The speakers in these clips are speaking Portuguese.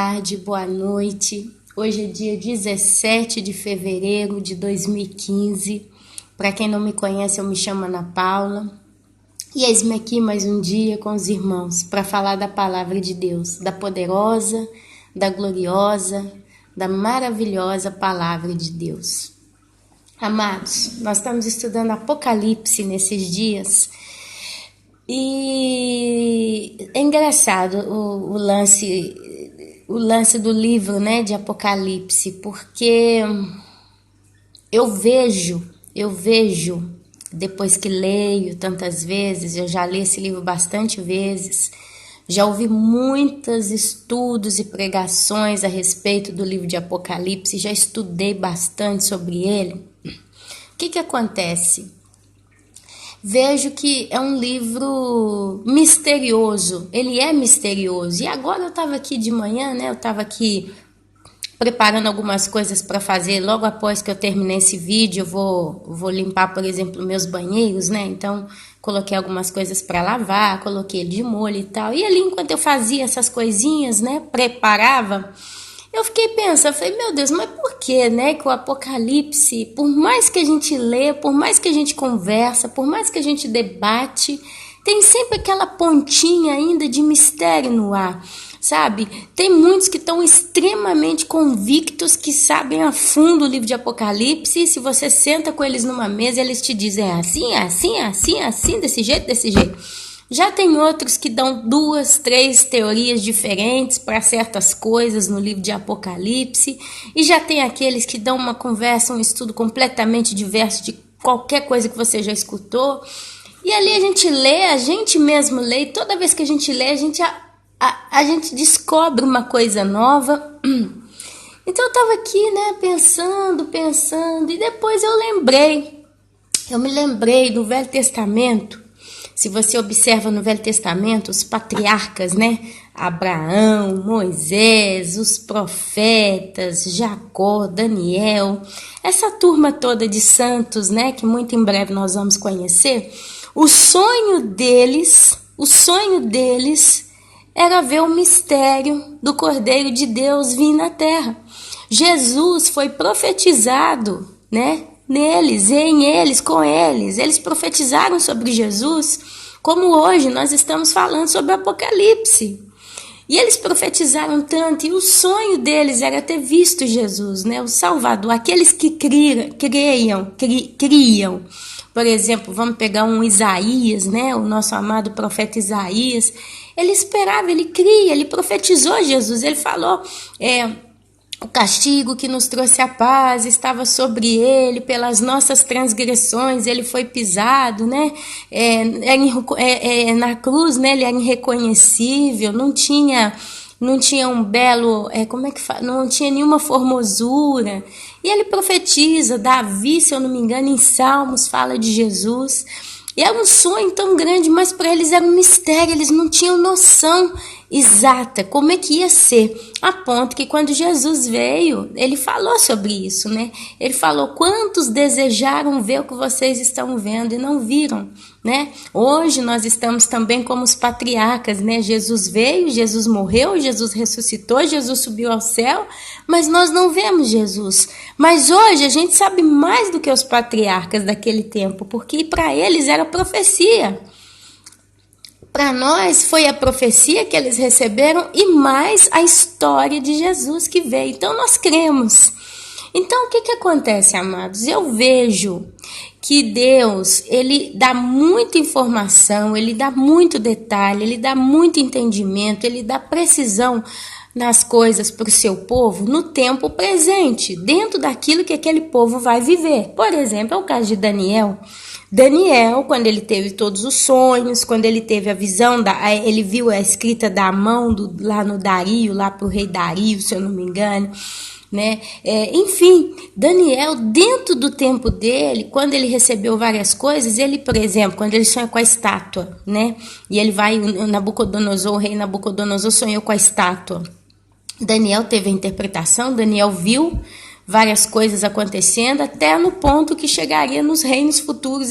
Tarde, boa noite. Hoje é dia 17 de fevereiro de 2015. Para quem não me conhece, eu me chamo Ana Paula. E eis-me aqui mais um dia com os irmãos para falar da palavra de Deus, da poderosa, da gloriosa, da maravilhosa palavra de Deus. Amados, nós estamos estudando Apocalipse nesses dias. E é engraçado o lance do livro, né, de Apocalipse, porque eu vejo, depois que leio tantas vezes, eu já li esse livro bastante vezes, já ouvi muitos estudos e pregações a respeito do livro de Apocalipse, já estudei bastante sobre ele. O que acontece? Vejo que é um livro misterioso, ele é misterioso. E agora eu estava aqui de manhã, né? Eu estava aqui preparando algumas coisas para fazer. Logo após que eu terminei esse vídeo, eu vou limpar, por exemplo, meus banheiros, né? Então, coloquei algumas coisas para lavar, coloquei ele de molho e tal. E ali, enquanto eu fazia essas coisinhas, né? Preparava, eu fiquei pensando, falei, meu Deus, mas por que, né, que o Apocalipse, por mais que a gente lê, por mais que a gente conversa, por mais que a gente debate, tem sempre aquela pontinha ainda de mistério no ar, sabe? Tem muitos que estão extremamente convictos, que sabem a fundo o livro de Apocalipse, e se você senta com eles numa mesa, eles te dizem assim, desse jeito. Já tem outros que dão 2, 3 teorias diferentes para certas coisas no livro de Apocalipse, e já tem aqueles que dão uma conversa, um estudo completamente diverso de qualquer coisa que você já escutou. E ali a gente lê, a gente mesmo lê, e toda vez que a gente lê, a gente descobre uma coisa nova. Então eu estava aqui, né, pensando, e depois eu me lembrei do Velho Testamento. Se você observa no Velho Testamento, os patriarcas, né? Abraão, Moisés, os profetas, Jacó, Daniel, essa turma toda de santos, né? Que muito em breve nós vamos conhecer. O sonho deles era ver o mistério do Cordeiro de Deus vir na terra. Jesus foi profetizado, né? Neles, em eles, com eles. Eles profetizaram sobre Jesus, como hoje nós estamos falando sobre o Apocalipse. E eles profetizaram tanto, e o sonho deles era ter visto Jesus, né, o Salvador. Aqueles que criam. Por exemplo, vamos pegar um Isaías, né, o nosso amado profeta Isaías. Ele esperava, ele cria, ele profetizou Jesus. Ele falou, o castigo que nos trouxe a paz estava sobre ele, pelas nossas transgressões ele foi pisado, né? Na cruz, né? Ele era irreconhecível, não tinha um belo, não tinha nenhuma formosura. E ele profetiza, Davi, se eu não me engano, em Salmos, fala de Jesus. E era um sonho tão grande, mas para eles era um mistério, eles não tinham noção exata como é que ia ser, a ponto que quando Jesus veio, ele falou sobre isso, né? Ele falou, quantos desejaram ver o que vocês estão vendo e não viram, né? Hoje nós estamos também como os patriarcas, né? Jesus veio, Jesus morreu, Jesus ressuscitou, Jesus subiu ao céu, mas nós não vemos Jesus. Mas hoje a gente sabe mais do que os patriarcas daquele tempo, porque para eles era profecia. Para nós foi a profecia que eles receberam e mais a história de Jesus que veio. Então nós cremos. Então o que acontece, amados? Eu vejo que Deus, ele dá muita informação, ele dá muito detalhe, ele dá muito entendimento, ele dá precisão nas coisas para o seu povo no tempo presente, dentro daquilo que aquele povo vai viver. Por exemplo, é o caso de Daniel. Daniel, quando ele teve todos os sonhos, quando ele teve a visão, ele viu a escrita da mão lá no Dario, lá para o rei Dario, se eu não me engano, né? Enfim, Daniel, dentro do tempo dele, quando ele recebeu várias coisas, ele, por exemplo, quando ele sonha com a estátua, né? E ele vai, o rei Nabucodonosor sonhou com a estátua. Daniel teve a interpretação, Daniel viu várias coisas acontecendo, até no ponto que chegaria nos reinos futuros,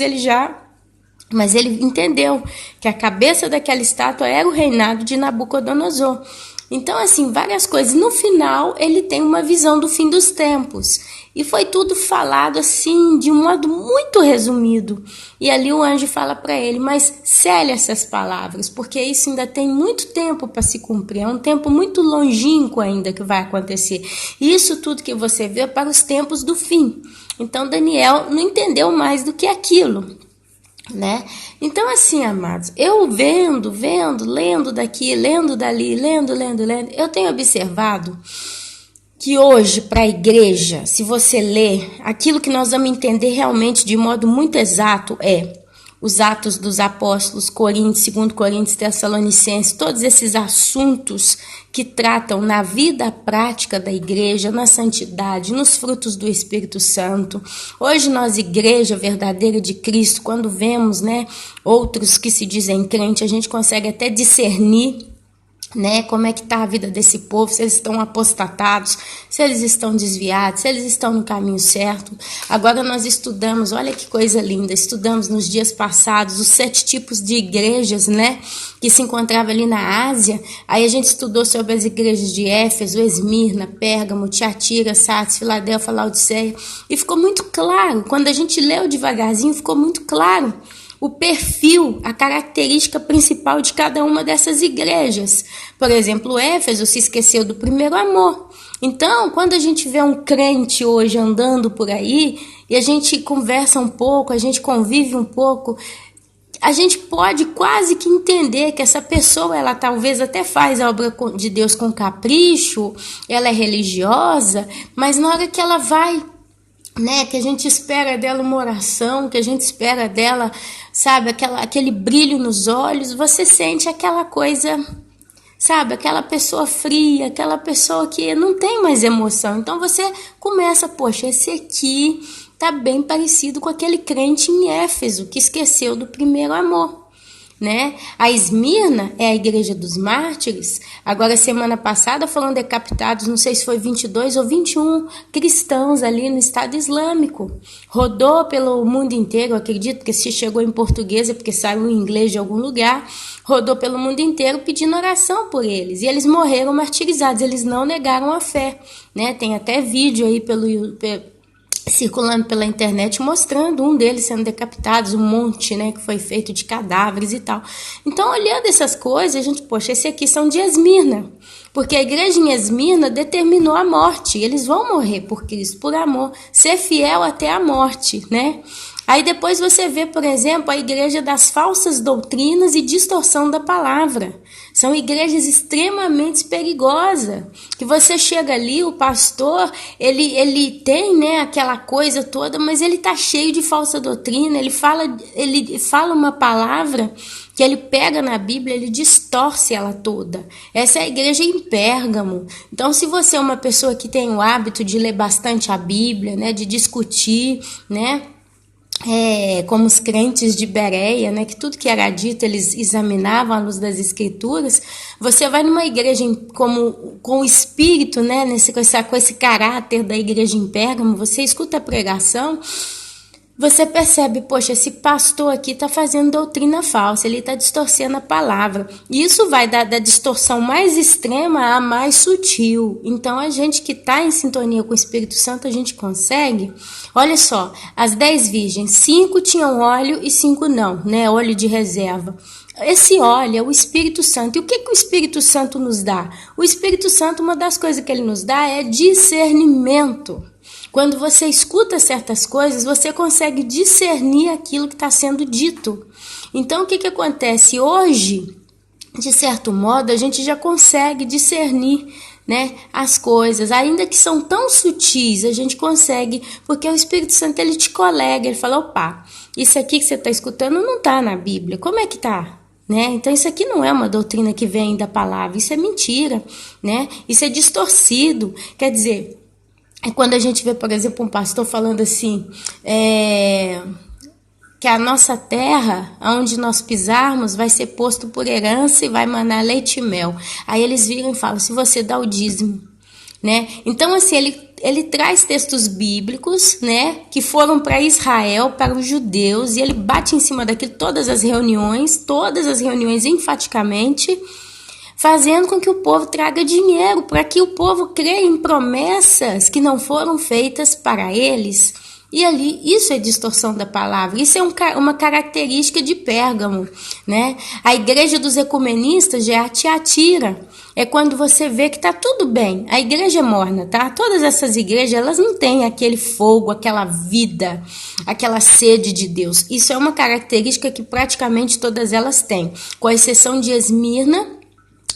mas ele entendeu que a cabeça daquela estátua era o reinado de Nabucodonosor. Então, assim, várias coisas. No final, ele tem uma visão do fim dos tempos. E foi tudo falado, assim, de um modo muito resumido. E ali o anjo fala para ele, mas cele essas palavras, porque isso ainda tem muito tempo para se cumprir. É um tempo muito longínquo ainda que vai acontecer. E isso tudo que você vê é para os tempos do fim. Então, Daniel não entendeu mais do que aquilo, né? Então, assim, amados, eu vendo, lendo daqui, lendo dali, lendo, eu tenho observado que hoje, para a igreja, se você ler, aquilo que nós vamos entender realmente de modo muito exato é os Atos dos Apóstolos, Coríntios, 2 Coríntios, Tessalonicenses, todos esses assuntos que tratam na vida prática da igreja, na santidade, nos frutos do Espírito Santo. Hoje nós, igreja verdadeira de Cristo, quando vemos, né, outros que se dizem crente, a gente consegue até discernir, né, como é que está a vida desse povo, se eles estão apostatados, se eles estão desviados, se eles estão no caminho certo. Agora nós estudamos, olha que coisa linda, estudamos nos dias passados os 7 tipos de igrejas, né, que se encontravam ali na Ásia. Aí a gente estudou sobre as igrejas de Éfeso, Esmirna, Pérgamo, Tiatira, Sardes, Filadélfia, Laodiceia, e ficou muito claro, quando a gente leu devagarzinho, ficou muito claro o perfil, a característica principal de cada uma dessas igrejas. Por exemplo, Éfeso se esqueceu do primeiro amor. Então, quando a gente vê um crente hoje andando por aí, e a gente conversa um pouco, a gente convive um pouco, a gente pode quase que entender que essa pessoa, ela talvez até faz a obra de Deus com capricho, ela é religiosa, mas na hora que ela vai, né, que a gente espera dela uma oração, que a gente espera dela, sabe, aquele brilho nos olhos, você sente aquela coisa, sabe, aquela pessoa fria, aquela pessoa que não tem mais emoção. Então você começa, poxa, esse aqui tá bem parecido com aquele crente em Éfeso, que esqueceu do primeiro amor, né? A Esmirna é a igreja dos mártires. Agora, semana passada foram decapitados, não sei se foi 22 ou 21 cristãos ali no Estado Islâmico. Rodou pelo mundo inteiro, acredito que se chegou em português é porque saiu em inglês de algum lugar. Rodou pelo mundo inteiro pedindo oração por eles. E eles morreram martirizados, eles não negaram a fé, né? Tem até vídeo aí circulando pela internet, mostrando um deles sendo decapitados, um monte, né, que foi feito de cadáveres e tal. Então, olhando essas coisas, a gente, poxa, esse aqui são de Esmirna, porque a igreja em Esmirna determinou a morte, eles vão morrer por Cristo, por amor, ser fiel até a morte, né? Aí depois você vê, por exemplo, a igreja das falsas doutrinas e distorção da palavra. São igrejas extremamente perigosas, que você chega ali, o pastor, ele tem, né, aquela coisa toda, mas ele tá cheio de falsa doutrina, ele fala uma palavra que ele pega na Bíblia, ele distorce ela toda. Essa é a igreja em Pérgamo. Então, se você é uma pessoa que tem o hábito de ler bastante a Bíblia, né, de discutir, né, como os crentes de Bereia, né, que tudo que era dito eles examinavam à luz das escrituras. Você vai numa igreja com o espírito, né, com esse caráter da igreja em Pérgamo, você escuta a pregação, você percebe, poxa, esse pastor aqui está fazendo doutrina falsa, ele está distorcendo a palavra. E isso vai da distorção mais extrema à mais sutil. Então, a gente que está em sintonia com o Espírito Santo, a gente consegue. Olha só, as 10 virgens, 5 tinham óleo e 5 não, né? Óleo de reserva. Esse óleo é o Espírito Santo. E o que o Espírito Santo nos dá? O Espírito Santo, uma das coisas que ele nos dá é discernimento. Quando você escuta certas coisas, você consegue discernir aquilo que está sendo dito. Então, o que acontece? Hoje, de certo modo, a gente já consegue discernir, né, as coisas, ainda que são tão sutis, a gente consegue, porque o Espírito Santo, ele te colega, ele fala, opa, isso aqui que você está escutando não está na Bíblia, como é que está? Né? Então isso aqui não é uma doutrina que vem da palavra, isso é mentira, né? Isso é distorcido, quer dizer, é quando a gente vê, por exemplo, um pastor falando assim, que a nossa terra, onde nós pisarmos, vai ser posto por herança e vai manar leite e mel. Aí eles viram e falam, se você dá o dízimo, né? Então, assim, ele traz textos bíblicos, né, que foram para Israel, para os judeus, e ele bate em cima daquilo todas as reuniões enfaticamente, fazendo com que o povo traga dinheiro, para que o povo creia em promessas que não foram feitas para eles. E ali, isso é distorção da palavra, isso é uma característica de Pérgamo, né? A igreja dos ecumenistas já é a Tiatira, é quando você vê que tá tudo bem, a igreja é morna, tá? Todas essas igrejas, elas não têm aquele fogo, aquela vida, aquela sede de Deus. Isso é uma característica que praticamente todas elas têm, com exceção de Esmirna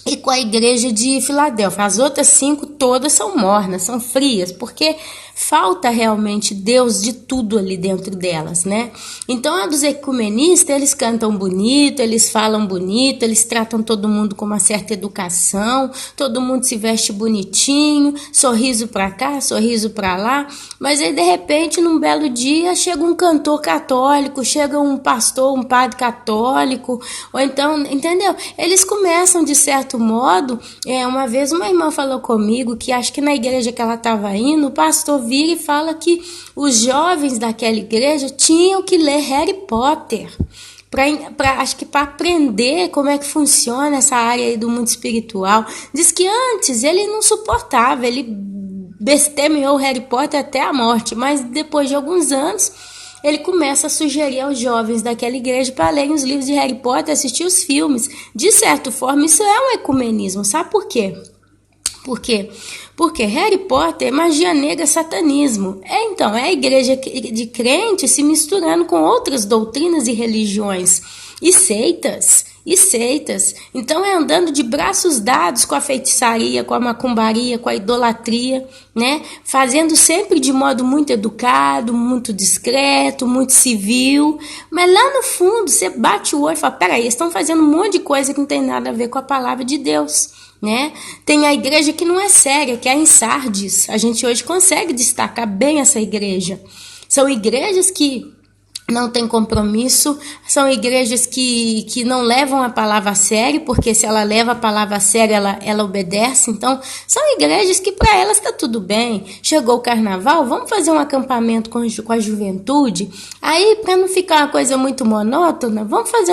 e com a igreja de Filadélfia. As outras 5 todas são mornas, são frias, porque falta realmente Deus de tudo ali dentro delas, né? Então a dos ecumenistas, eles cantam bonito, eles falam bonito, eles tratam todo mundo com uma certa educação, todo mundo se veste bonitinho, sorriso pra cá, sorriso pra lá, mas aí de repente num belo dia chega um cantor católico, chega um pastor, um padre católico, ou então, entendeu? Eles começam de certo modo, uma vez uma irmã falou comigo que acho que na igreja que ela estava indo, o pastor vira e fala que os jovens daquela igreja tinham que ler Harry Potter, acho que para aprender como é que funciona essa área aí do mundo espiritual. Diz que antes ele não suportava, ele bestemeou Harry Potter até a morte, mas depois de alguns anos ele começa a sugerir aos jovens daquela igreja para lerem os livros de Harry Potter, assistir os filmes. De certa forma, isso é um ecumenismo. Sabe por quê? Por quê? Porque Harry Potter é magia negra, satanismo. Então, é a igreja de crentes se misturando com outras doutrinas e religiões. E seitas. Então é andando de braços dados com a feitiçaria, com a macumbaria, com a idolatria, né? Fazendo sempre de modo muito educado, muito discreto, muito civil. Mas lá no fundo você bate o olho e fala, peraí, eles estão fazendo um monte de coisa que não tem nada a ver com a palavra de Deus, né? Tem a igreja que não é séria, que é em Sardes. A gente hoje consegue destacar bem essa igreja. São igrejas que não tem compromisso, são igrejas que não levam a palavra a sério, porque se ela leva a palavra a sério, ela obedece. Então, são igrejas que para elas está tudo bem. Chegou o carnaval, vamos fazer um acampamento com a juventude. Aí, para não ficar uma coisa muito monótona, vamos fazer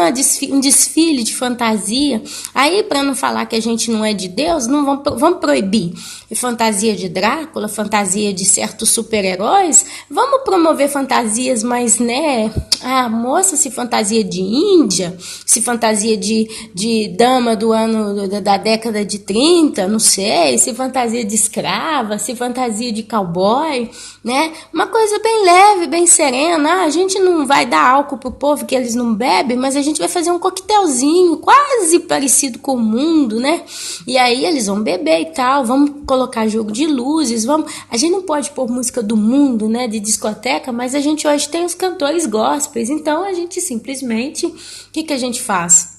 um desfile de fantasia. Aí, para não falar que a gente não é de Deus, não vamos proibir fantasia de Drácula, fantasia de certos super-heróis. Vamos promover fantasias mais, né? A moça se fantasia de índia, se fantasia de dama do ano da década de 30, não sei, se fantasia de escrava, se fantasia de cowboy, né? Uma coisa bem leve, bem serena. A gente não vai dar álcool pro povo que eles não bebem, mas a gente vai fazer um coquetelzinho quase parecido com o mundo, né? E aí eles vão beber e tal, vamos colocar jogo de luzes, a gente não pode pôr música do mundo, né, de discoteca, mas a gente hoje tem os cantores gospels, então a gente simplesmente, o que a gente faz?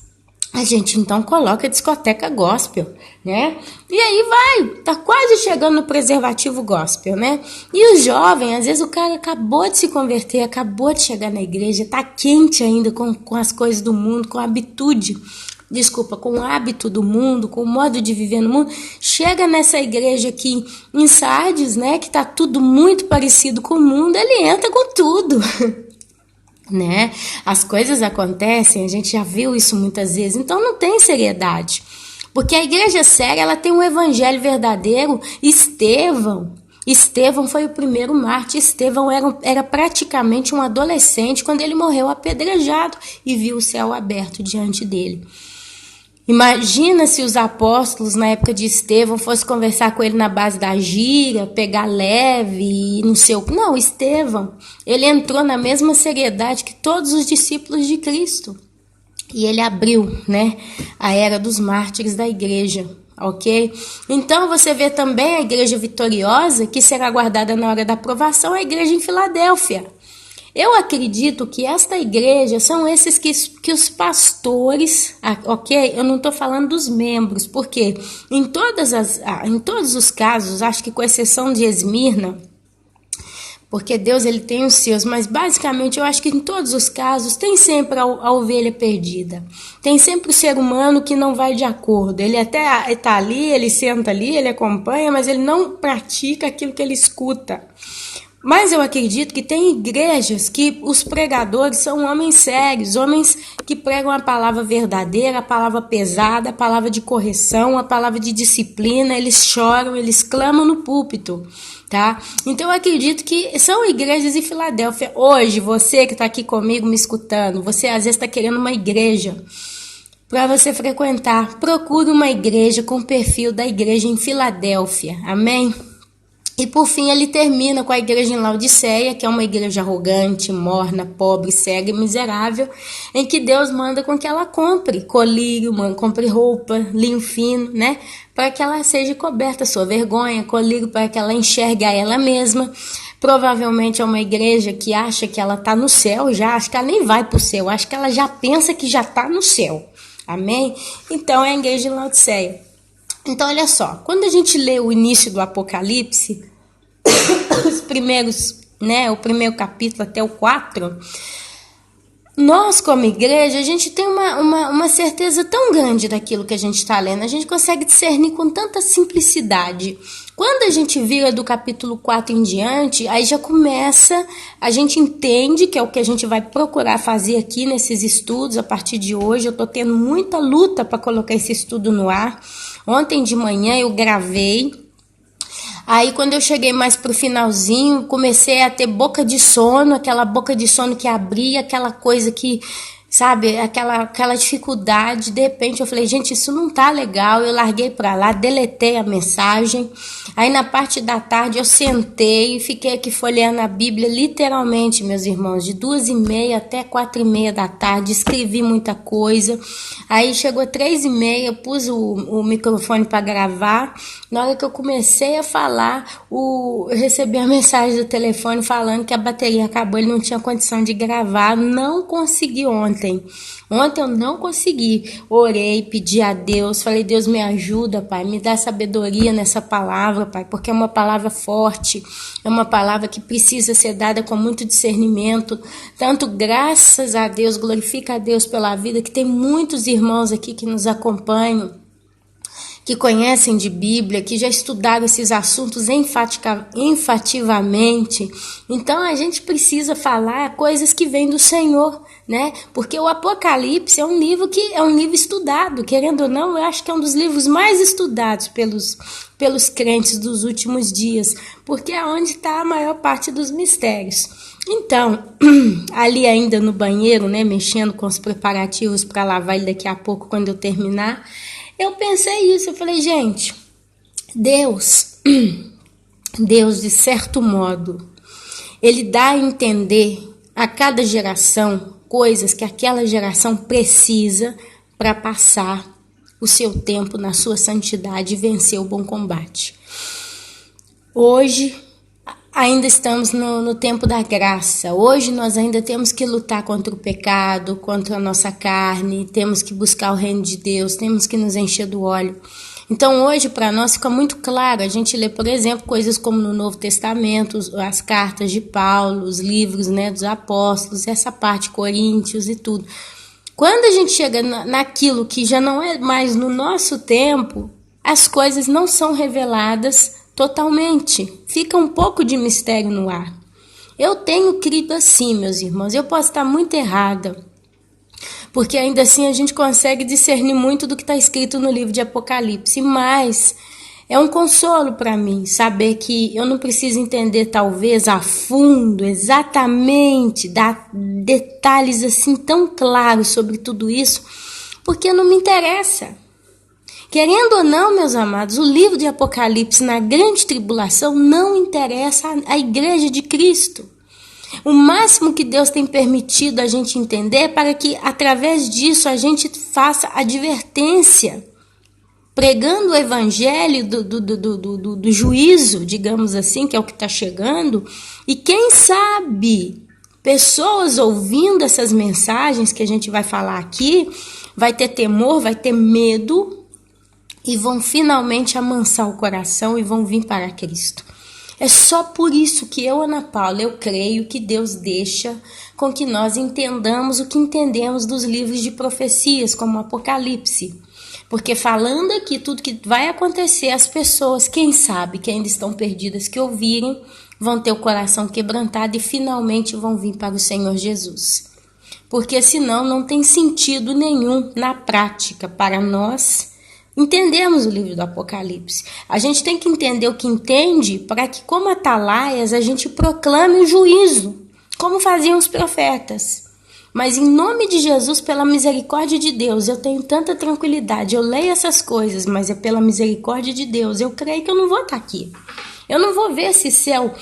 A gente então coloca a discoteca gospel, né? E aí tá quase chegando no preservativo gospel, né? E o jovem, às vezes o cara acabou de se converter, acabou de chegar na igreja, tá quente ainda com as coisas do mundo, com com o hábito do mundo, com o modo de viver no mundo, chega nessa igreja aqui em Sardes, né, que tá tudo muito parecido com o mundo, ele entra com tudo, né? As coisas acontecem, a gente já viu isso muitas vezes, então não tem seriedade, porque a igreja séria, ela tem um evangelho verdadeiro. Estevão foi o primeiro mártir. Estevão era praticamente um adolescente quando ele morreu apedrejado e viu o céu aberto diante dele. Imagina se os apóstolos, na época de Estevão, fossem conversar com ele na base da gíria, pegar leve e não sei o que. Não, Estevão, ele entrou na mesma seriedade que todos os discípulos de Cristo. E ele abriu, né, a era dos mártires da igreja, ok? Então você vê também a igreja vitoriosa, que será guardada na hora da aprovação, a igreja em Filadélfia. Eu acredito que esta igreja são esses que os pastores, ok? Eu não estou falando dos membros, porque em todos os casos, acho que com exceção de Esmirna, porque Deus ele tem os seus, mas basicamente eu acho que em todos os casos tem sempre a ovelha perdida. Tem sempre o ser humano que não vai de acordo. Ele até está ali, ele senta ali, ele acompanha, mas ele não pratica aquilo que ele escuta. Mas eu acredito que tem igrejas que os pregadores são homens sérios, homens que pregam a palavra verdadeira, a palavra pesada, a palavra de correção, a palavra de disciplina, eles choram, eles clamam no púlpito, tá? Então eu acredito que são igrejas em Filadélfia. Hoje, você que está aqui comigo me escutando, você às vezes está querendo uma igreja para você frequentar, procure uma igreja com o perfil da igreja em Filadélfia, amém? E por fim ele termina com a igreja em Laodiceia, que é uma igreja arrogante, morna, pobre, cega e miserável, em que Deus manda com que ela compre colírio, compre roupa, linho fino, né? Para que ela seja coberta sua vergonha, colírio para que ela enxergue a ela mesma. Provavelmente é uma igreja que acha que ela está no céu, já acha que ela nem vai para o céu, acha que ela já pensa que já está no céu, amém? Então é a igreja em Laodiceia. Então olha só, quando a gente lê o início do Apocalipse, os primeiros, né, o primeiro capítulo até o 4, nós como igreja, a gente tem uma certeza tão grande daquilo que a gente está lendo, a gente consegue discernir com tanta simplicidade. Quando a gente vira do capítulo 4 em diante, aí já começa, a gente entende que é o que a gente vai procurar fazer aqui nesses estudos a partir de hoje. Eu estou tendo muita luta para colocar esse estudo no ar. Ontem de manhã eu gravei. Aí quando eu cheguei mais pro finalzinho, comecei a ter boca de sono, aquela boca de sono que abria, aquela coisa que, sabe, aquela dificuldade. De repente eu falei, gente, isso não tá legal. Eu larguei pra lá, deletei a mensagem. Aí na parte da tarde eu sentei e fiquei aqui folheando a Bíblia, literalmente, meus irmãos, de 2h30 até 4h30 da tarde, escrevi muita coisa. Aí chegou 3h30, pus o microfone para gravar. Na hora que eu comecei a falar, eu recebi a mensagem do telefone falando que a bateria acabou, ele não tinha condição de gravar. Não consegui ontem. Ontem eu não consegui. Orei, pedi a Deus, falei, Deus me ajuda, Pai, me dá sabedoria nessa palavra, Pai, porque é uma palavra forte, é uma palavra que precisa ser dada com muito discernimento. Tanto graças a Deus, glorifica a Deus pela vida, que tem muitos irmãos aqui que nos acompanham, que conhecem de Bíblia, que já estudaram esses assuntos enfativamente. Então a gente precisa falar coisas que vêm do Senhor, né? Porque o Apocalipse é um livro que é um livro estudado, querendo ou não, eu acho que é um dos livros mais estudados pelos crentes dos últimos dias, porque é onde está a maior parte dos mistérios. Então, ali ainda no banheiro, né, mexendo com os preparativos para lavar ele daqui a pouco quando eu terminar, eu pensei isso, eu falei, gente, Deus, de certo modo, ele dá a entender a cada geração coisas que aquela geração precisa para passar o seu tempo na sua santidade e vencer o bom combate. Hoje, ainda estamos no tempo da graça. Hoje nós ainda temos que lutar contra o pecado, contra a nossa carne, temos que buscar o reino de Deus, temos que nos encher do óleo. Então hoje para nós fica muito claro, a gente lê, por exemplo, coisas como no Novo Testamento, as cartas de Paulo, os livros, né, dos apóstolos, essa parte, Coríntios e tudo. Quando a gente chega naquilo que já não é mais no nosso tempo, as coisas não são reveladas totalmente. Fica um pouco de mistério no ar. Eu tenho crido assim, meus irmãos. Eu posso estar muito errada, porque ainda assim a gente consegue discernir muito do que está escrito no livro de Apocalipse, mas é um consolo para mim saber que eu não preciso entender talvez a fundo, exatamente, dar detalhes assim tão claros sobre tudo isso, porque não me interessa. Querendo ou não, meus amados, o livro de Apocalipse na grande tribulação não interessa à igreja de Cristo. O máximo que Deus tem permitido a gente entender é para que através disso a gente faça advertência, pregando o evangelho do juízo, digamos assim, que é o que está chegando, e quem sabe pessoas ouvindo essas mensagens que a gente vai falar aqui, vai ter temor, vai ter medo, e vão finalmente amansar o coração e vão vir para Cristo. É só por isso que eu, Ana Paula, eu creio que Deus deixa com que nós entendamos o que entendemos dos livros de profecias, como o Apocalipse. Porque falando aqui tudo que vai acontecer, as pessoas, quem sabe, que ainda estão perdidas, que ouvirem, vão ter o coração quebrantado e finalmente vão vir para o Senhor Jesus. Porque senão não tem sentido nenhum na prática para nós entendermos o livro do Apocalipse. A gente tem que entender o que entende para que, como atalaias, a gente proclame o juízo, como faziam os profetas. Mas em nome de Jesus, pela misericórdia de Deus, eu tenho tanta tranquilidade. Eu leio essas coisas, mas é pela misericórdia de Deus. Eu creio que eu não vou estar aqui. Eu não vou ver esse céu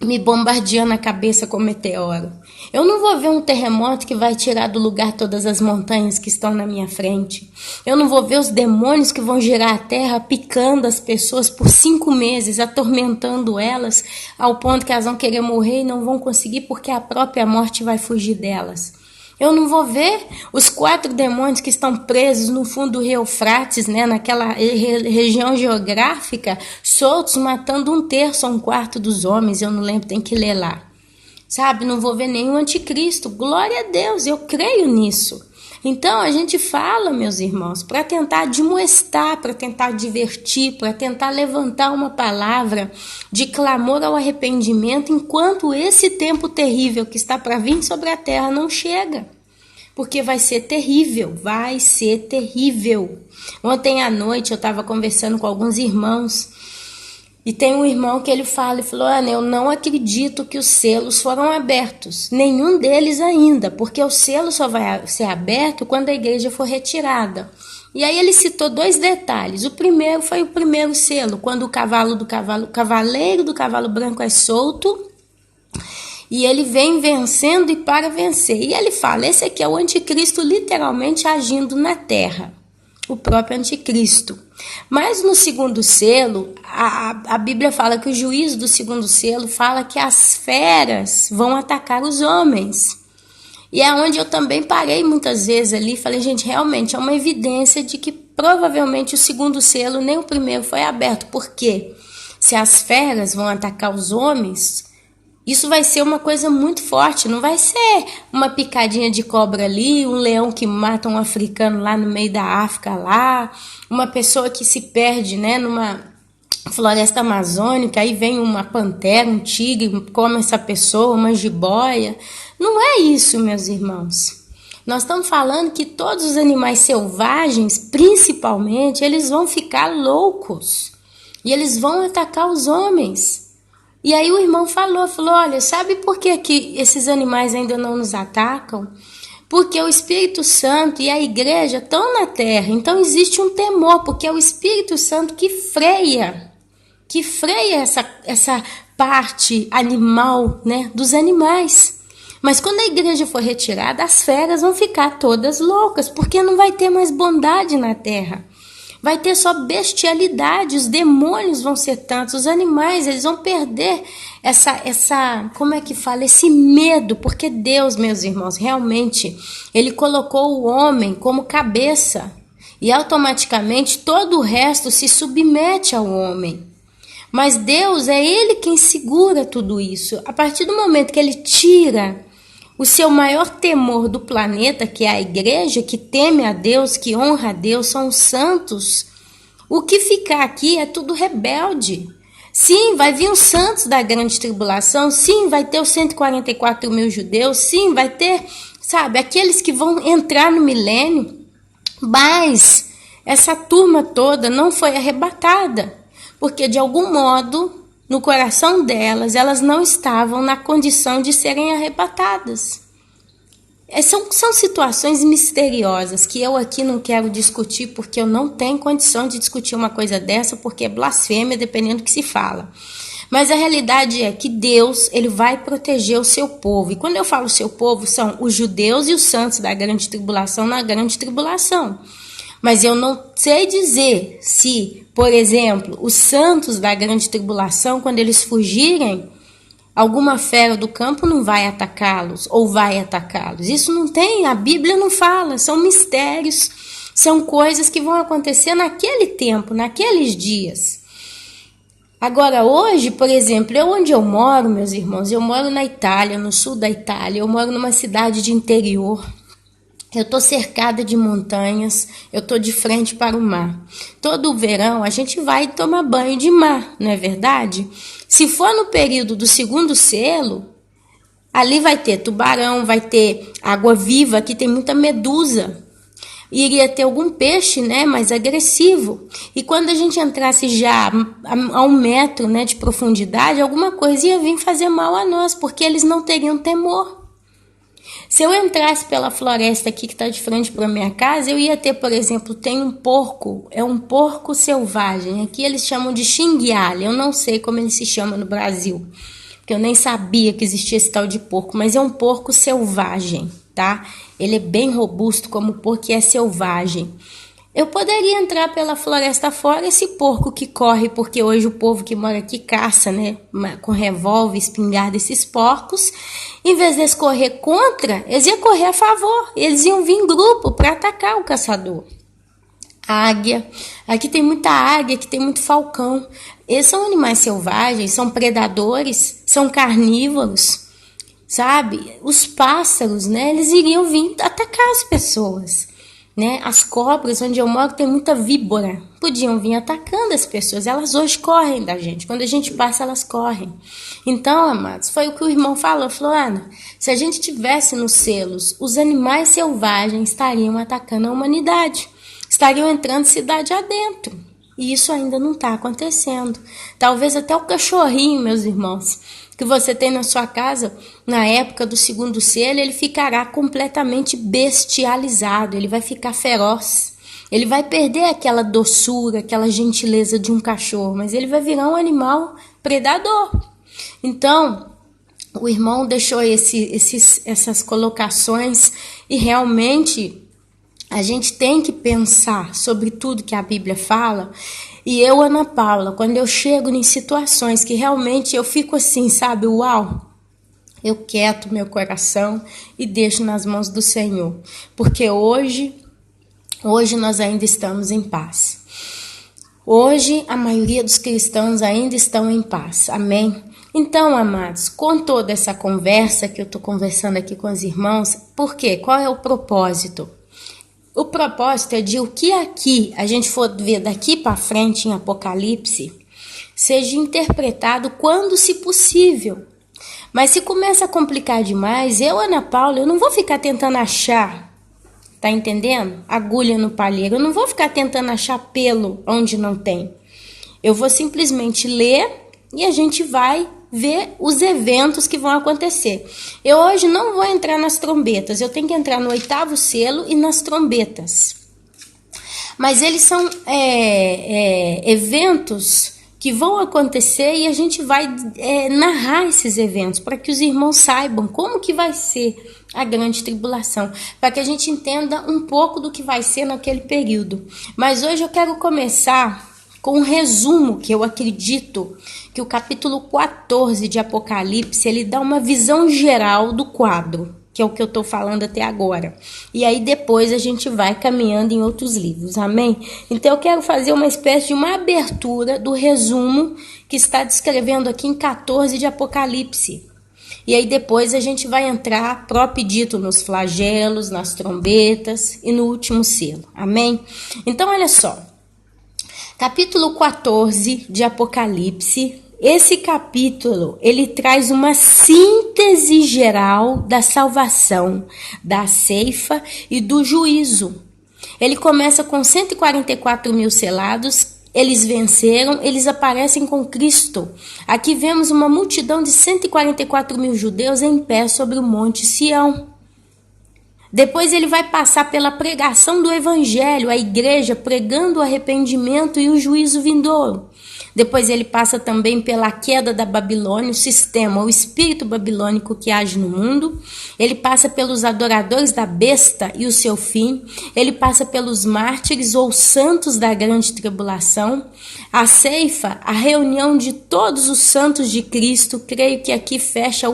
me bombardeando a cabeça com meteoro. Eu não vou ver um terremoto que vai tirar do lugar todas as montanhas que estão na minha frente. Eu não vou ver os demônios que vão girar a terra picando as pessoas por 5 meses, atormentando elas, ao ponto que elas vão querer morrer e não vão conseguir porque a própria morte vai fugir delas. Eu não vou ver os 4 demônios que estão presos no fundo do rio Eufrates, né, naquela região geográfica, soltos, matando 1/3 ou 1/4 dos homens. Eu não lembro, tem que ler lá. Sabe, não vou ver nenhum anticristo. Glória a Deus, eu creio nisso. Então, a gente fala, meus irmãos, para tentar admoestar, para tentar divertir, para tentar levantar uma palavra de clamor ao arrependimento, enquanto esse tempo terrível que está para vir sobre a terra não chega. Porque vai ser terrível, vai ser terrível. Ontem à noite eu estava conversando com alguns irmãos, e tem um irmão que ele falou, Ana, eu não acredito que os selos foram abertos, nenhum deles ainda, porque o selo só vai ser aberto quando a igreja for retirada. E aí ele citou 2 detalhes. O primeiro foi o primeiro selo, quando o cavaleiro do cavalo branco é solto, e ele vem vencendo e para vencer. E ele fala, esse aqui é o anticristo literalmente agindo na terra. O próprio anticristo. Mas no segundo selo, a Bíblia fala que o juízo do segundo selo fala que as feras vão atacar os homens. E é onde eu também parei muitas vezes ali e falei, gente, realmente é uma evidência de que provavelmente o segundo selo, nem o primeiro foi aberto. Por quê? Se as feras vão atacar os homens, isso vai ser uma coisa muito forte, não vai ser uma picadinha de cobra ali, um leão que mata um africano lá no meio da África lá, uma pessoa que se perde, né, numa floresta amazônica, aí vem uma pantera, um tigre, come essa pessoa, uma jiboia. Não é isso, meus irmãos. Nós estamos falando que todos os animais selvagens, principalmente, eles vão ficar loucos e eles vão atacar os homens. E aí o irmão falou, olha, sabe por que esses animais ainda não nos atacam? Porque o Espírito Santo e a igreja estão na terra, então existe um temor, porque é o Espírito Santo que freia essa parte animal, né, dos animais. Mas quando a igreja for retirada, as feras vão ficar todas loucas, porque não vai ter mais bondade na terra. Vai ter só bestialidade, os demônios vão ser tantos, os animais, eles vão perder como é que fala, esse medo, porque Deus, meus irmãos, realmente, Ele colocou o homem como cabeça, e automaticamente todo o resto se submete ao homem. Mas Deus, é Ele quem segura tudo isso. A partir do momento que Ele tira o seu maior temor do planeta, que é a igreja, que teme a Deus, que honra a Deus, são os santos. O que ficar aqui é tudo rebelde. Sim, vai vir os santos da grande tribulação, sim, vai ter os 144 mil judeus, sim, vai ter, sabe, aqueles que vão entrar no milênio, mas essa turma toda não foi arrebatada, porque de algum modo, no coração delas, elas não estavam na condição de serem arrebatadas. São situações misteriosas que eu aqui não quero discutir, porque eu não tenho condição de discutir uma coisa dessa, porque é blasfêmia, dependendo do que se fala. Mas a realidade é que Deus, Ele vai proteger o seu povo. E quando eu falo seu povo, são os judeus e os santos da grande tribulação na grande tribulação. Mas eu não sei dizer se, por exemplo, os santos da grande tribulação, quando eles fugirem, alguma fera do campo não vai atacá-los ou vai atacá-los. Isso não tem, a Bíblia não fala, são mistérios, são coisas que vão acontecer naquele tempo, naqueles dias. Agora, hoje, por exemplo, onde eu moro, meus irmãos, eu moro na Itália, no sul da Itália, eu moro numa cidade de interior. Eu estou cercada de montanhas, eu estou de frente para o mar. Todo o verão a gente vai tomar banho de mar, não é verdade? Se for no período do segundo selo, ali vai ter tubarão, vai ter água viva, aqui tem muita medusa. Iria ter algum peixe, né, mais agressivo. E quando a gente entrasse já a 1 metro, né, de profundidade, alguma coisa ia vir fazer mal a nós, porque eles não teriam temor. Se eu entrasse pela floresta aqui que está de frente para minha casa, eu ia ter, por exemplo, tem um porco, é um porco selvagem. Aqui eles chamam de xinguialha, eu não sei como ele se chama no Brasil, porque eu nem sabia que existia esse tal de porco, mas é um porco selvagem, tá? Ele é bem robusto como porco e é selvagem. Eu poderia entrar pela floresta fora, esse porco que corre, porque hoje o povo que mora aqui caça, né, com revólver, espingarda, esses porcos. Em vez de eles correr contra, eles iam correr a favor. Eles iam vir em grupo para atacar o caçador. Águia, aqui tem muita águia, aqui tem muito falcão. Eles são animais selvagens, são predadores, são carnívoros, sabe? Os pássaros, né, eles iriam vir atacar as pessoas. Né? As cobras, onde eu moro, tem muita víbora. Podiam vir atacando as pessoas. Elas hoje correm da gente. Quando a gente passa, elas correm. Então, amados, foi o que o irmão falou. Falou, Ana, se a gente tivesse nos selos, os animais selvagens estariam atacando a humanidade. Estariam entrando cidade adentro. E isso ainda não está acontecendo. Talvez até o cachorrinho, meus irmãos, que você tem na sua casa, na época do segundo selo, ele ficará completamente bestializado, ele vai ficar feroz, ele vai perder aquela doçura, aquela gentileza de um cachorro, mas ele vai virar um animal predador. Então, o irmão deixou essas colocações e realmente a gente tem que pensar sobre tudo que a Bíblia fala. E eu, Ana Paula, quando eu chego em situações que realmente eu fico assim, sabe, uau, eu quieto meu coração e deixo nas mãos do Senhor. Porque hoje nós ainda estamos em paz. Hoje a maioria dos cristãos ainda estão em paz. Amém? Então, amados, com toda essa conversa que eu estou conversando aqui com os irmãos, por quê? Qual é o propósito? O propósito é de o que aqui a gente for ver daqui para frente em Apocalipse seja interpretado quando se possível. Mas se começa a complicar demais, eu, Ana Paula, eu não vou ficar tentando achar, tá entendendo? Agulha no palheiro, eu não vou ficar tentando achar pelo onde não tem. Eu vou simplesmente ler e a gente vai ver os eventos que vão acontecer. Eu hoje não vou entrar nas trombetas, eu tenho que entrar no 8º selo e nas trombetas. Mas eles são eventos que vão acontecer e a gente vai narrar esses eventos para que os irmãos saibam como que vai ser a grande tribulação, para que a gente entenda um pouco do que vai ser naquele período. Mas hoje eu quero começar com um resumo que eu acredito que o capítulo 14 de Apocalipse, ele dá uma visão geral do quadro, que é o que eu estou falando até agora. E aí depois a gente vai caminhando em outros livros, amém? Então eu quero fazer uma espécie de uma abertura do resumo que está descrevendo aqui em 14 de Apocalipse. E aí depois a gente vai entrar, próprio dito, nos flagelos, nas trombetas e no último selo, amém? Então olha só. Capítulo 14 de Apocalipse, esse capítulo, ele traz uma síntese geral da salvação, da ceifa e do juízo. Ele começa com 144 mil selados, eles venceram, eles aparecem com Cristo. Aqui vemos uma multidão de 144 mil judeus em pé sobre o monte Sião. Depois ele vai passar pela pregação do evangelho, a igreja pregando o arrependimento e o juízo vindouro. Depois ele passa também pela queda da Babilônia, o sistema, o espírito babilônico que age no mundo. Ele passa pelos adoradores da besta e o seu fim. Ele passa pelos mártires ou santos da grande tribulação. A ceifa, a reunião de todos os santos de Cristo. Creio que aqui fecha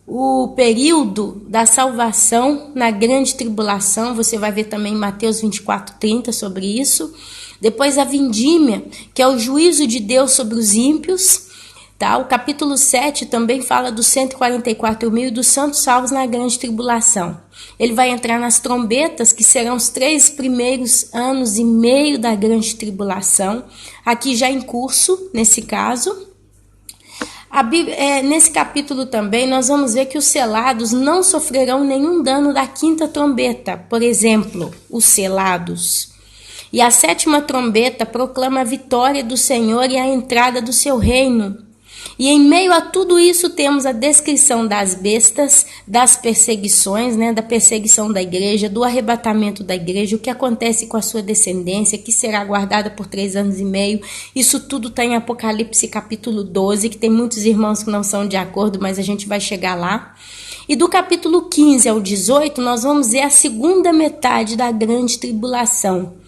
o período da salvação na grande tribulação. Você vai ver também em Mateus 24:30 sobre isso. Depois a vindímia, que é o juízo de Deus sobre os ímpios. Tá? O capítulo 7 também fala dos 144 mil e dos santos salvos na grande tribulação. Ele vai entrar nas trombetas, que serão os 3 primeiros anos e meio da grande tribulação, aqui já em curso, nesse caso. Nesse capítulo também nós vamos ver que os selados não sofrerão nenhum dano da 5ª trombeta, por exemplo, os selados. E a 7ª trombeta proclama a vitória do Senhor e a entrada do seu reino. E em meio a tudo isso temos a descrição das bestas, das perseguições, da perseguição da igreja, do arrebatamento da igreja, o que acontece com a sua descendência, que será guardada por 3 anos e meio. Isso tudo está em Apocalipse capítulo 12, que tem muitos irmãos que não são de acordo, mas a gente vai chegar lá. E do capítulo 15 ao 18, nós vamos ver a segunda metade da grande tribulação.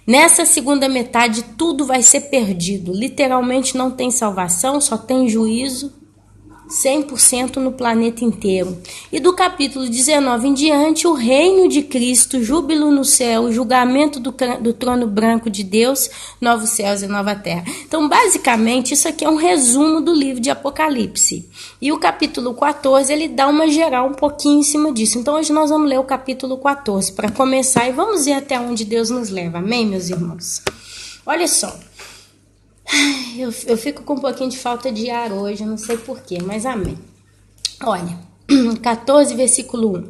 Nessa segunda metade, tudo vai ser perdido. Literalmente não tem salvação, só tem juízo, 100% no planeta inteiro. E do capítulo 19 em diante, o reino de Cristo, júbilo no céu, julgamento do trono branco de Deus, novos céus e nova terra. Então, basicamente, isso aqui é um resumo do livro de Apocalipse. E o capítulo 14, ele dá uma geral um pouquinho em cima disso. Então, hoje nós vamos ler o capítulo 14 para começar e vamos ver até onde Deus nos leva. Amém, meus irmãos? Olha só. Eu fico com um pouquinho de falta de ar hoje, não sei porquê, mas amém. Olha, 14, versículo 1.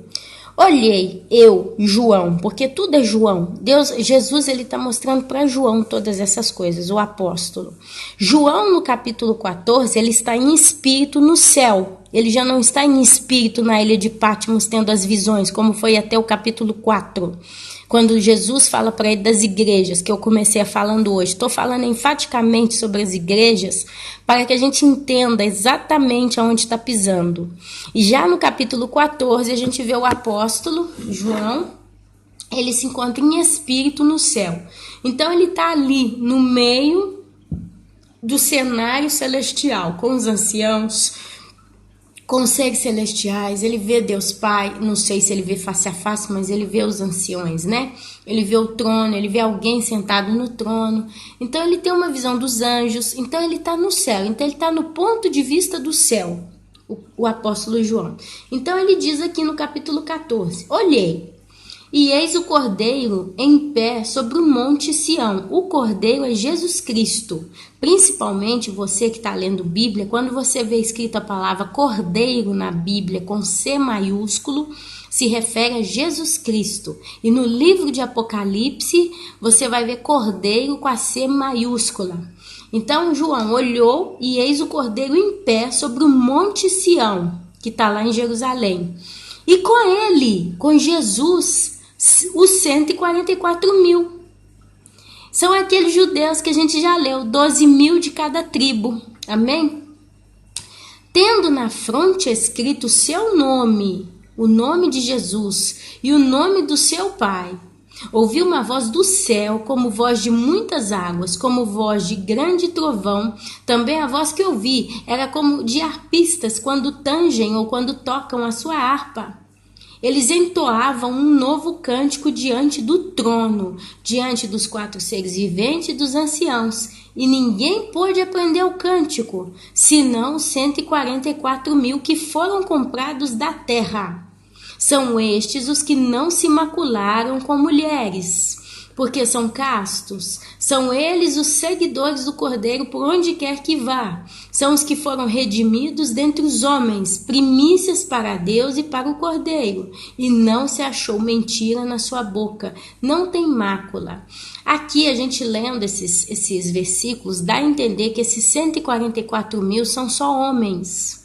Olhei, eu, João, porque tudo é João. Jesus, ele está mostrando para João todas essas coisas, o apóstolo. João, no capítulo 14, ele está em espírito no céu. Ele já não está em espírito na ilha de Patmos tendo as visões, como foi até o capítulo 4. Quando Jesus fala para ele das igrejas, que eu comecei falando hoje. Estou falando enfaticamente sobre as igrejas para que a gente entenda exatamente aonde está pisando. E já no capítulo 14, a gente vê o apóstolo João, ele se encontra em espírito no céu. Então, ele está ali no meio do cenário celestial, com os anciãos, com os seres celestiais. Ele vê Deus Pai, não sei se ele vê face a face, mas ele vê os anciões, Ele vê o trono, ele vê alguém sentado no trono. Então ele tem uma visão dos anjos, então ele está no céu, então ele está no ponto de vista do céu, o apóstolo João. Então ele diz aqui no capítulo 14, olhei, e eis o Cordeiro em pé sobre o monte Sião. O Cordeiro é Jesus Cristo. Principalmente você que está lendo Bíblia, quando você vê escrita a palavra Cordeiro na Bíblia com C maiúsculo, se refere a Jesus Cristo. E no livro de Apocalipse, você vai ver Cordeiro com a C maiúscula. Então João olhou e eis o Cordeiro em pé sobre o monte Sião, que está lá em Jerusalém. E com ele, com Jesus, os 144 mil. São aqueles judeus que a gente já leu, 12 mil de cada tribo. Amém? Tendo na fronte escrito o seu nome, o nome de Jesus e o nome do seu Pai, ouvi uma voz do céu, como voz de muitas águas, como voz de grande trovão. Também a voz que ouvi era como de arpistas quando tangem ou quando tocam a sua harpa. Eles entoavam um novo cântico diante do trono, diante dos 4 seres viventes e dos anciãos. E ninguém pôde aprender o cântico, senão os 144 mil que foram comprados da terra. São estes os que não se macularam com mulheres, porque são castos. São eles os seguidores do Cordeiro por onde quer que vá. São os que foram redimidos dentre os homens, primícias para Deus e para o Cordeiro. E não se achou mentira na sua boca, não tem mácula. Aqui a gente lendo esses versículos, dá a entender que esses 144 mil são só homens.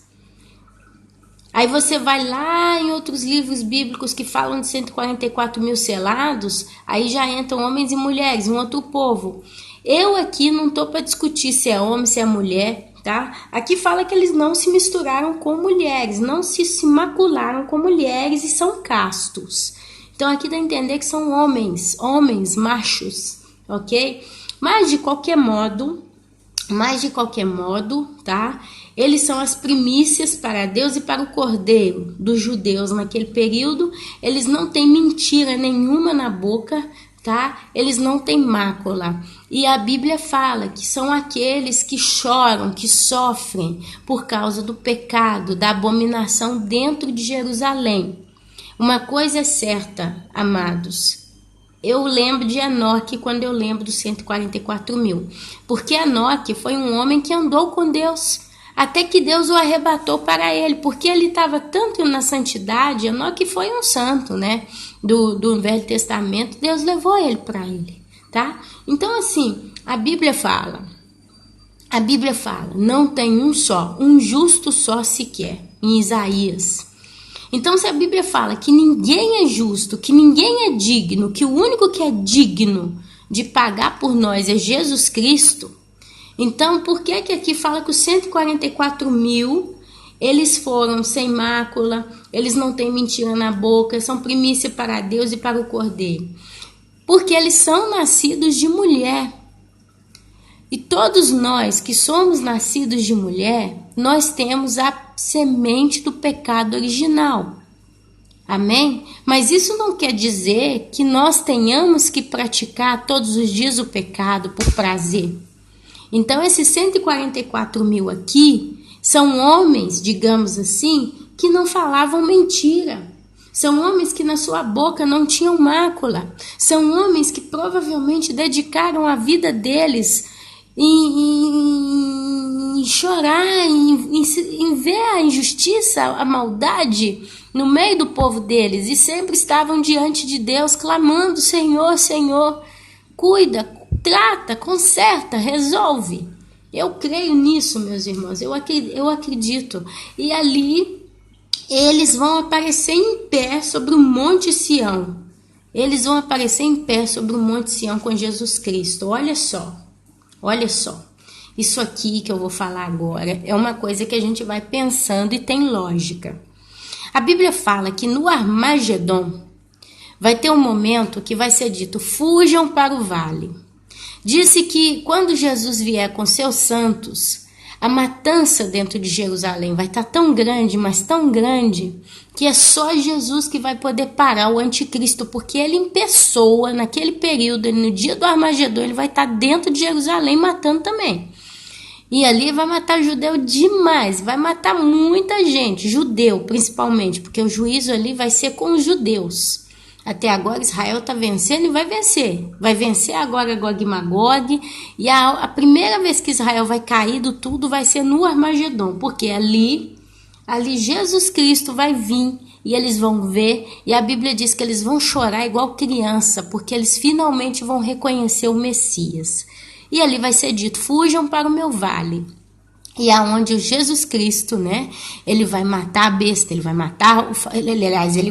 Aí você vai lá em outros livros bíblicos que falam de 144 mil selados, aí já entram homens e mulheres, um outro povo. Eu aqui não estou para discutir se é homem, se é mulher, tá? Aqui fala que eles não se misturaram com mulheres, não se macularam com mulheres e são castos. Então aqui dá a entender que são homens, machos, ok? Mas de qualquer modo, tá? Eles são as primícias para Deus e para o Cordeiro dos judeus naquele período. Eles não têm mentira nenhuma na boca, tá? Eles não têm mácula. E a Bíblia fala que são aqueles que choram, que sofrem por causa do pecado, da abominação dentro de Jerusalém. Uma coisa é certa, amados. Eu lembro de Enoque quando eu lembro dos 144 mil. Porque Enoque foi um homem que andou com Deus, até que Deus o arrebatou para ele, porque ele estava tanto na santidade. Enoque foi um santo, né? Do Velho Testamento, Deus levou ele para ele, tá? Então, assim, a Bíblia fala, não tem um justo só sequer, em Isaías. Então, se a Bíblia fala que ninguém é justo, que ninguém é digno, que o único que é digno de pagar por nós é Jesus Cristo, então por que aqui fala que os 144 mil, eles foram sem mácula, eles não têm mentira na boca, são primícia para Deus e para o Cordeiro? Porque eles são nascidos de mulher. E todos nós que somos nascidos de mulher, nós temos a semente do pecado original. Amém? Mas isso não quer dizer que nós tenhamos que praticar todos os dias o pecado por prazer. Então, esses 144 mil aqui são homens, digamos assim, que não falavam mentira. São homens que na sua boca não tinham mácula. São homens que provavelmente dedicaram a vida deles em chorar, em ver a injustiça, a maldade no meio do povo deles, e sempre estavam diante de Deus clamando: Senhor, Senhor, cuida, trata, conserta, resolve. Eu creio nisso, meus irmãos, eu acredito. E ali eles vão aparecer em pé sobre o Monte Sião. Eles vão aparecer em pé sobre o Monte Sião com Jesus Cristo. Olha só. Isso aqui que eu vou falar agora é uma coisa que a gente vai pensando e tem lógica. A Bíblia fala que no Armagedon vai ter um momento que vai ser dito: fujam para o vale. Disse que quando Jesus vier com seus santos, a matança dentro de Jerusalém vai estar tão grande, mas tão grande, que é só Jesus que vai poder parar o anticristo, porque ele em pessoa, naquele período, no dia do Armagedon, ele vai estar dentro de Jerusalém matando também. E ali vai matar judeu demais, vai matar muita gente, judeu principalmente, porque o juízo ali vai ser com os judeus. Até agora Israel está vencendo e vai vencer. Vai vencer agora Gog e Magog. E a primeira vez que Israel vai cair do tudo vai ser no Armagedon. Porque ali Jesus Cristo vai vir e eles vão ver. E a Bíblia diz que eles vão chorar igual criança, porque eles finalmente vão reconhecer o Messias. E ali vai ser dito: fujam para o meu vale. E aonde o Jesus Cristo, né, ele vai matar a besta, ele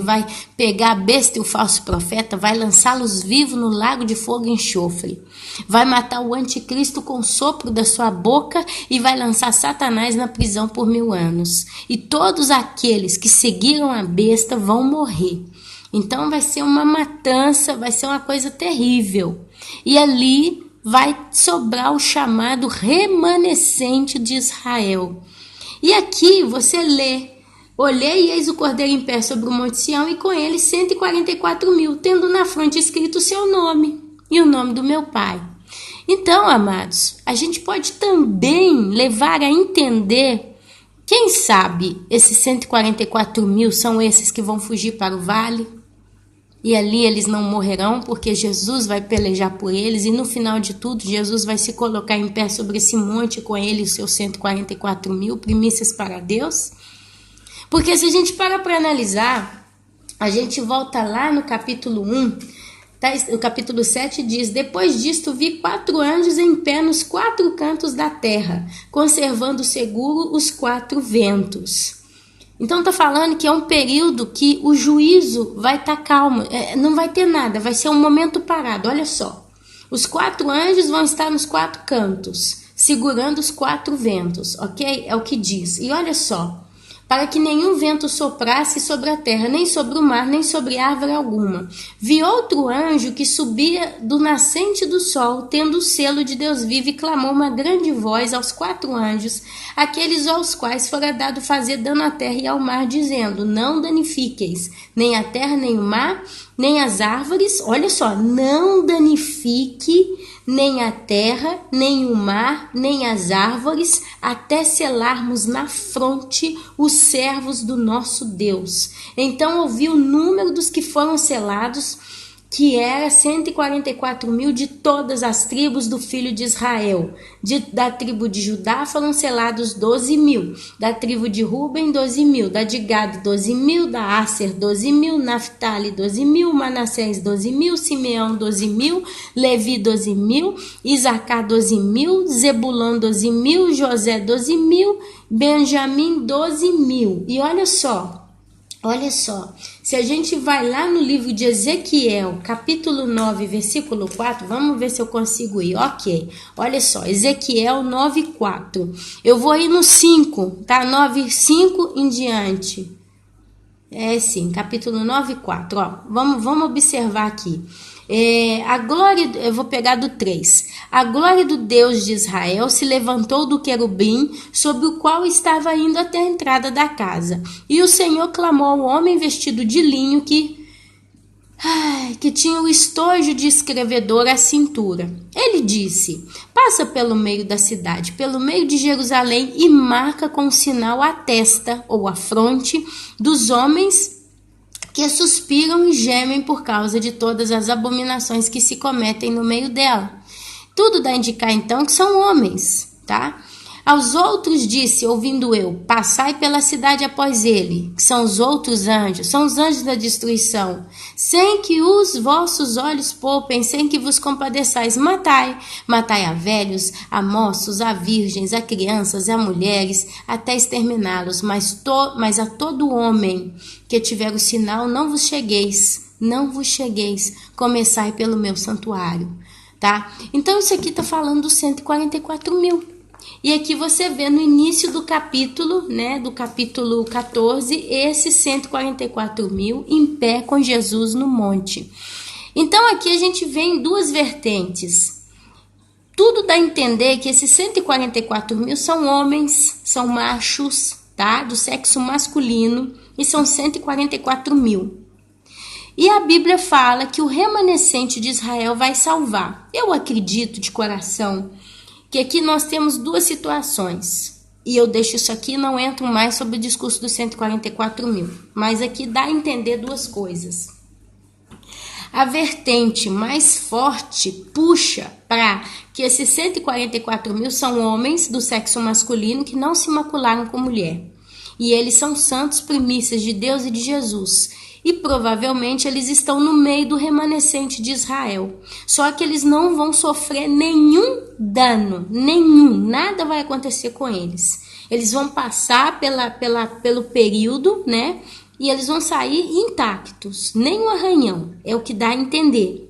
vai pegar a besta e o falso profeta, vai lançá-los vivos no lago de fogo e enxofre. Vai matar o anticristo com o sopro da sua boca e vai lançar Satanás na prisão por 1000 anos. E todos aqueles que seguiram a besta vão morrer. Então vai ser uma matança, vai ser uma coisa terrível. E ali vai sobrar o chamado remanescente de Israel. E aqui você lê: olhei e eis o Cordeiro em pé sobre o Monte Sião, e com ele 144 mil, tendo na fronte escrito o seu nome e o nome do meu Pai. Então, amados, a gente pode também levar a entender, quem sabe esses 144 mil são esses que vão fugir para o vale, e ali eles não morrerão, porque Jesus vai pelejar por eles, e no final de tudo, Jesus vai se colocar em pé sobre esse monte com ele e os seus 144 mil, primícias para Deus. Porque se a gente para analisar, a gente volta lá no capítulo 1, tá? O capítulo 7 diz: depois disto vi 4 anjos em pé nos 4 cantos da terra, conservando seguro os 4 ventos. Então está falando que é um período que o juízo vai estar calmo, não vai ter nada, vai ser um momento parado. Olha só, os 4 anjos vão estar nos 4 cantos, segurando os 4 ventos, ok? É o que diz. E olha só: para que nenhum vento soprasse sobre a terra, nem sobre o mar, nem sobre árvore alguma. Vi outro anjo que subia do nascente do sol, tendo o selo de Deus vivo, e clamou uma grande voz aos 4 anjos, aqueles aos quais fora dado fazer dano à terra e ao mar, dizendo: não danifiqueis nem a terra nem o mar, nem as árvores, olha só, não danifique nem a terra, nem o mar, nem as árvores, até selarmos na fronte os servos do nosso Deus. Então ouvi o número dos que foram selados, que era 144.000 de todas as tribos do filho de Israel. Da tribo de Judá foram selados 12.000, da tribo de Ruben 12.000, da de Gad 12.000, da Asser 12.000, Naftali 12.000, Manassés 12.000, Simeão 12.000, Levi 12.000, Isacar 12.000, Zebulão 12.000, José 12.000, Benjamim 12.000. E olha só, se a gente vai lá no livro de Ezequiel, capítulo 9, versículo 4, vamos ver se eu consigo ir, ok, olha só, Ezequiel 9, 4, eu vou ir no 5, tá, 9, 5 em diante, sim, capítulo 9, 4, ó, vamos observar aqui. A glória, eu vou pegar do 3. A glória do Deus de Israel se levantou do querubim sobre o qual estava indo até a entrada da casa. E o Senhor clamou ao homem vestido de linho que tinha o estojo de escrevedor à cintura. Ele disse: passa pelo meio da cidade, pelo meio de Jerusalém, e marca com um sinal a testa ou a fronte dos homens que suspiram e gemem por causa de todas as abominações que se cometem no meio dela. Tudo dá a indicar então que são homens, tá? Aos outros disse, ouvindo eu, passai pela cidade após ele, que são os outros anjos, são os anjos da destruição, sem que os vossos olhos poupem, sem que vos compadeçais, matai a velhos, a moços, a virgens, a crianças, a mulheres, até exterminá-los, mas a todo homem que tiver o sinal, não vos chegueis, começai pelo meu santuário, tá? Então isso aqui está falando dos 144.000. E aqui você vê no início do capítulo, né, do capítulo 14, esses 144.000 em pé com Jesus no monte. Então aqui a gente vê em duas vertentes. Tudo dá a entender que esses 144.000 são homens, são machos, tá, do sexo masculino, e são 144.000. E a Bíblia fala que o remanescente de Israel vai salvar. Eu acredito de coração que aqui nós temos duas situações, e eu deixo isso aqui, não entro mais sobre o discurso dos 144.000, mas aqui dá a entender duas coisas. A vertente mais forte puxa para que esses 144.000 são homens do sexo masculino que não se macularam com mulher, e eles são santos, primícias de Deus e de Jesus. E provavelmente eles estão no meio do remanescente de Israel. Só que eles não vão sofrer nenhum dano, nada vai acontecer com eles. Eles vão passar pelo período, né? E eles vão sair intactos, nem um arranhão, é o que dá a entender.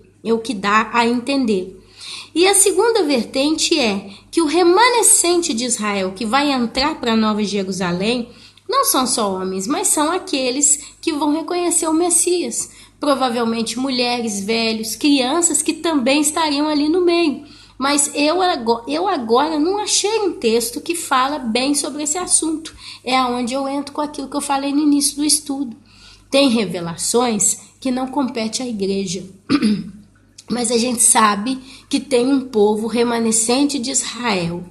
E a segunda vertente é que o remanescente de Israel que vai entrar para Nova Jerusalém não são só homens, mas são aqueles que vão reconhecer o Messias. Provavelmente mulheres, velhos, crianças que também estariam ali no meio. Mas eu agora não achei um texto que fala bem sobre esse assunto. É onde eu entro com aquilo que eu falei no início do estudo. Tem revelações que não competem à igreja. Mas a gente sabe que tem um povo remanescente de Israel.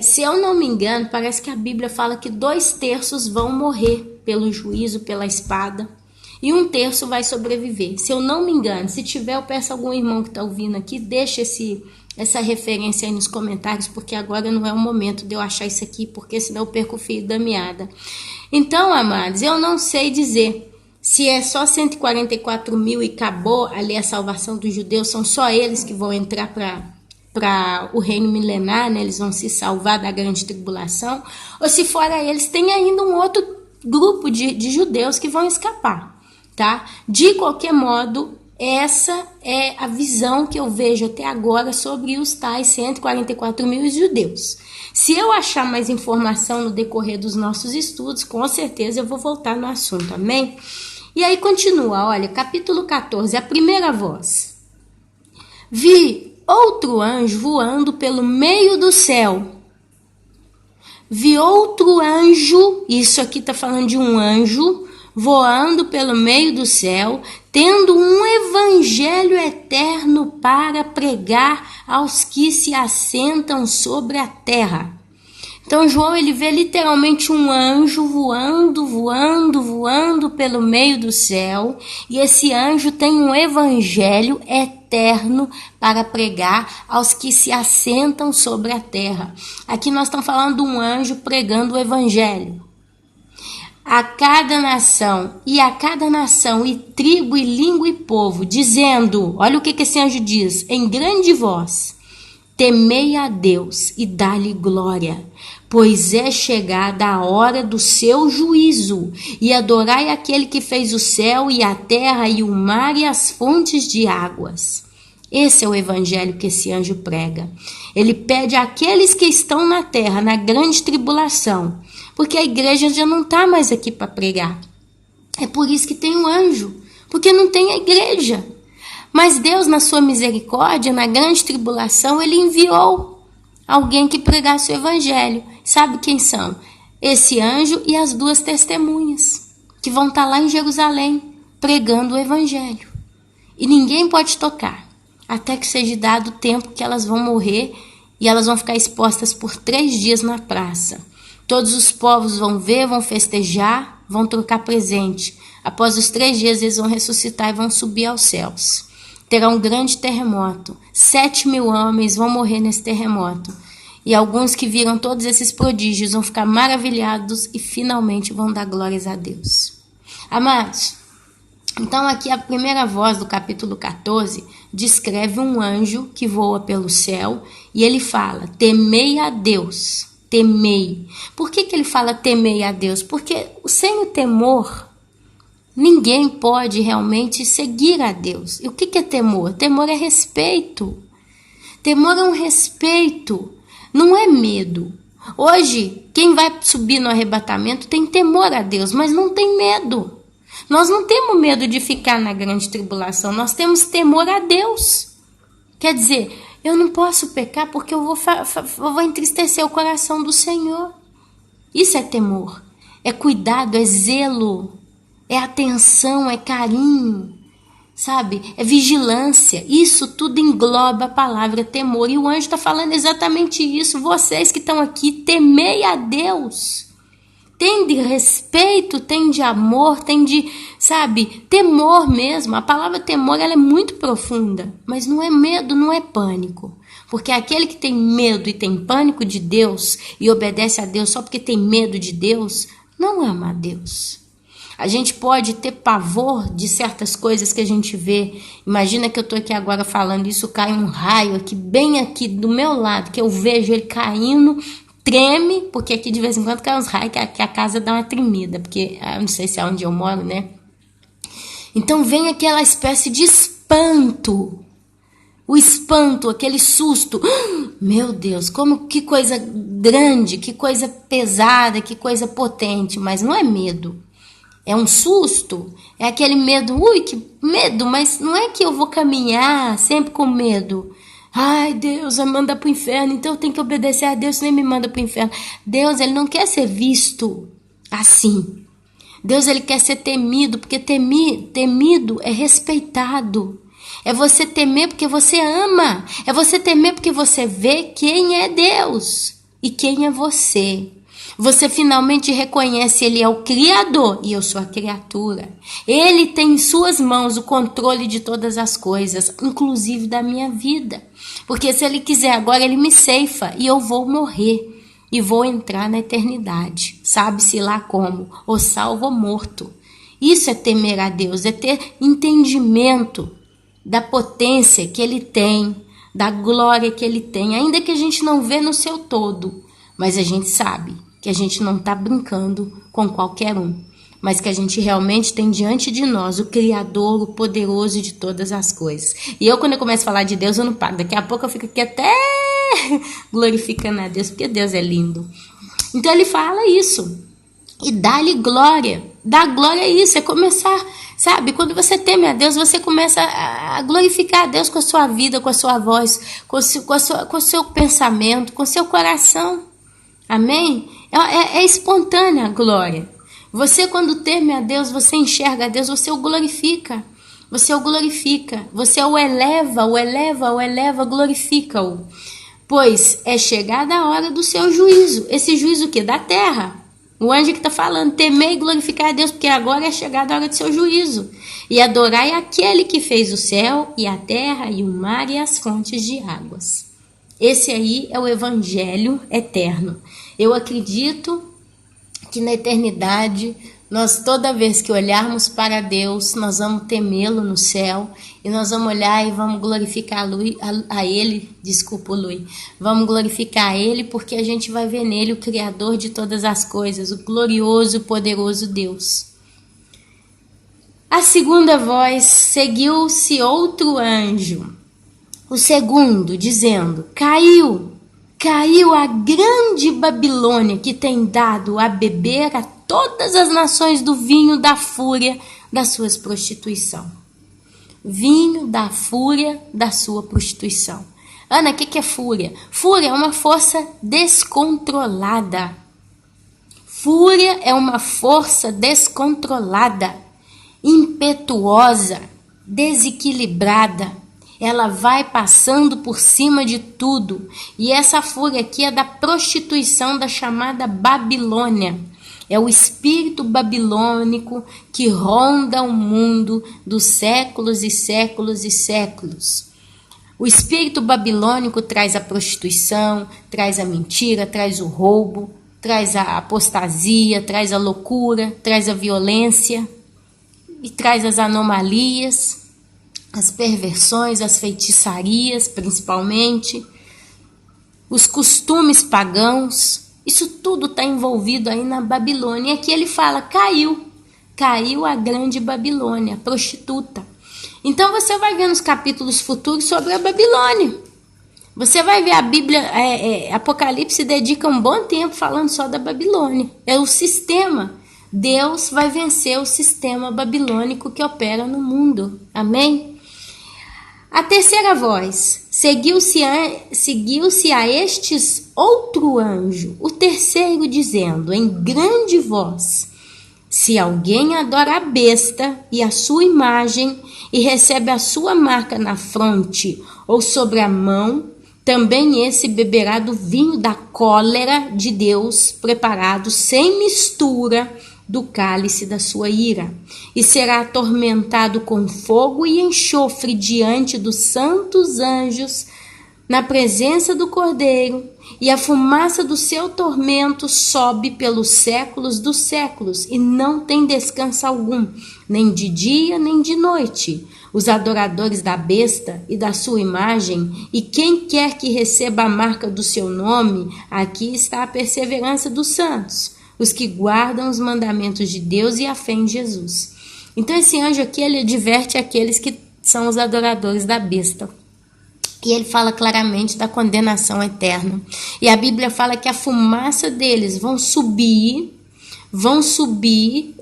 Se eu não me engano, parece que a Bíblia fala que 2/3 vão morrer pelo juízo, pela espada, e 1/3 vai sobreviver. Se eu não me engano, se tiver, eu peço a algum irmão que está ouvindo aqui, deixa essa referência aí nos comentários, porque agora não é o momento de eu achar isso aqui, porque senão eu perco o fio da meada. Então, amados, eu não sei dizer se é só 144.000 e acabou ali a salvação dos judeus, são só eles que vão entrar para o reino milenar, né? Eles vão se salvar da grande tribulação, ou se fora eles, tem ainda um outro grupo de judeus que vão escapar, tá? De qualquer modo, essa é a visão que eu vejo até agora sobre os tais 144.000 judeus. Se eu achar mais informação no decorrer dos nossos estudos, com certeza eu vou voltar no assunto, amém? E aí continua, olha, capítulo 14, a primeira voz. Vi outro anjo voando pelo meio do céu. Vi outro anjo, isso aqui está falando de um anjo, voando pelo meio do céu, tendo um evangelho eterno para pregar aos que se assentam sobre a terra. Então João ele vê literalmente um anjo voando pelo meio do céu, e esse anjo tem um evangelho eterno para pregar aos que se assentam sobre a terra. Aqui nós estamos falando de um anjo pregando o evangelho a cada nação, e tribo, e língua, e povo, dizendo, olha o que esse anjo diz, em grande voz: temei a Deus e dá-lhe glória, pois é chegada a hora do seu juízo, e adorai aquele que fez o céu e a terra e o mar e as fontes de águas. Esse é o evangelho que esse anjo prega. Ele pede àqueles que estão na terra, na grande tribulação, porque a igreja já não está mais aqui para pregar. É por isso que tem um anjo, porque não tem a igreja. Mas Deus, na sua misericórdia, na grande tribulação, ele enviou alguém que pregasse o evangelho. Sabe quem são? Esse anjo e as 2 testemunhas, que vão estar lá em Jerusalém, pregando o evangelho. E ninguém pode tocar, até que seja dado o tempo que elas vão morrer, e elas vão ficar expostas por 3 dias na praça. Todos os povos vão ver, vão festejar, vão trocar presente. Após os 3 dias, eles vão ressuscitar e vão subir aos céus. Terá um grande terremoto. 7.000 homens vão morrer nesse terremoto. E alguns que viram todos esses prodígios vão ficar maravilhados e finalmente vão dar glórias a Deus. Amados, então aqui a primeira voz do capítulo 14 descreve um anjo que voa pelo céu e ele fala: temei a Deus. Temei. Por que ele fala temei a Deus? Porque sem o temor, ninguém pode realmente seguir a Deus. E o que é temor? Temor é respeito. Temor é um respeito, não é medo. Hoje, quem vai subir no arrebatamento tem temor a Deus, mas não tem medo. Nós não temos medo de ficar na grande tribulação, nós temos temor a Deus. Quer dizer, eu não posso pecar porque eu vou entristecer o coração do Senhor. Isso é temor, é cuidado, é zelo, é atenção, é carinho, sabe? É vigilância. Isso tudo engloba a palavra temor. E o anjo está falando exatamente isso. Vocês que estão aqui, temei a Deus. Tem de respeito, tem de amor, tem de, sabe, temor mesmo. A palavra temor ela é muito profunda, mas não é medo, não é pânico. Porque aquele que tem medo e tem pânico de Deus e obedece a Deus só porque tem medo de Deus, não ama a Deus. A gente pode ter pavor de certas coisas que a gente vê. Imagina que eu estou aqui agora falando isso, cai um raio aqui, bem aqui do meu lado, que eu vejo ele caindo, treme, porque aqui de vez em quando cai uns raios que a casa dá uma tremida, porque eu não sei se é onde eu moro, né? Então vem aquela espécie de espanto. O espanto, aquele susto. Meu Deus, que coisa grande, que coisa pesada, que coisa potente, mas não é medo. É um susto, é aquele medo, que medo, mas não é que eu vou caminhar sempre com medo. Ai, Deus vai mandar para o inferno, então eu tenho que obedecer a Deus, nem me manda para o inferno. Deus, ele não quer ser visto assim. Deus, ele quer ser temido, porque temido é respeitado. É você temer porque você ama. É você temer porque você vê quem é Deus e quem é você. Você finalmente reconhece, ele é o Criador e eu sou a criatura. Ele tem em suas mãos o controle de todas as coisas, inclusive da minha vida. Porque se ele quiser agora, ele me ceifa e eu vou morrer e vou entrar na eternidade. Sabe-se lá como, ou salvo ou morto. Isso é temer a Deus, é ter entendimento da potência que ele tem, da glória que ele tem, ainda que a gente não vê no seu todo, mas a gente sabe que a gente não está brincando com qualquer um, mas que a gente realmente tem diante de nós o Criador, o poderoso de todas as coisas. E eu, quando eu começo a falar de Deus, eu não paro. Daqui a pouco eu fico aqui até glorificando a Deus, porque Deus é lindo. Então ele fala isso. E dá-lhe glória. Dar glória é isso, é começar, sabe? Quando você teme a Deus, você começa a glorificar a Deus com a sua vida, com a sua voz, com o seu pensamento, com o seu coração. Amém? É espontânea a glória. Você, quando teme a Deus, você enxerga a Deus, você o glorifica. Você o glorifica. Você o eleva, glorifica-o. Pois é chegada a hora do seu juízo. Esse juízo o quê? Da terra. O anjo que está falando, temei e glorificar a Deus, porque agora é chegada a hora do seu juízo. E adorai aquele que fez o céu e a terra e o mar e as fontes de águas. Esse aí é o evangelho eterno. Eu acredito que na eternidade, nós toda vez que olharmos para Deus, nós vamos temê-lo no céu, e nós vamos olhar e vamos glorificar a Ele, vamos glorificar a Ele, porque a gente vai ver nele o Criador de todas as coisas, o glorioso e poderoso Deus. A segunda voz, seguiu-se outro anjo, o segundo, dizendo, caiu a grande Babilônia, que tem dado a beber a todas as nações do vinho da fúria da sua prostituição. Vinho da fúria da sua prostituição. Ana, o que é fúria? Fúria é uma força descontrolada. Fúria é uma força descontrolada, impetuosa, desequilibrada. Ela vai passando por cima de tudo. E essa fúria aqui é da prostituição da chamada Babilônia. É o espírito babilônico que ronda o mundo dos séculos e séculos e séculos. O espírito babilônico traz a prostituição, traz a mentira, traz o roubo, traz a apostasia, traz a loucura, traz a violência e traz as anomalias, as perversões, as feitiçarias, principalmente, os costumes pagãos. Isso tudo está envolvido aí na Babilônia. E aqui ele fala, caiu a grande Babilônia, a prostituta. Então você vai ver nos capítulos futuros sobre a Babilônia. Você vai ver a Bíblia, Apocalipse dedica um bom tempo falando só da Babilônia. É o sistema. Deus vai vencer o sistema babilônico que opera no mundo. Amém? A terceira voz, seguiu-se a estes outro anjo, o terceiro dizendo, em grande voz, se alguém adora a besta e a sua imagem e recebe a sua marca na fronte ou sobre a mão, também esse beberá do vinho da cólera de Deus, preparado sem mistura, do cálice da sua ira, e será atormentado com fogo e enxofre diante dos santos anjos, na presença do Cordeiro, e a fumaça do seu tormento sobe pelos séculos dos séculos, e não tem descanso algum, nem de dia nem de noite. Os adoradores da besta e da sua imagem, e quem quer que receba a marca do seu nome, aqui está a perseverança dos santos, os que guardam os mandamentos de Deus e a fé em Jesus. Então esse anjo aqui, ele adverte aqueles que são os adoradores da besta. E ele fala claramente da condenação eterna. E a Bíblia fala que a fumaça deles vão subir,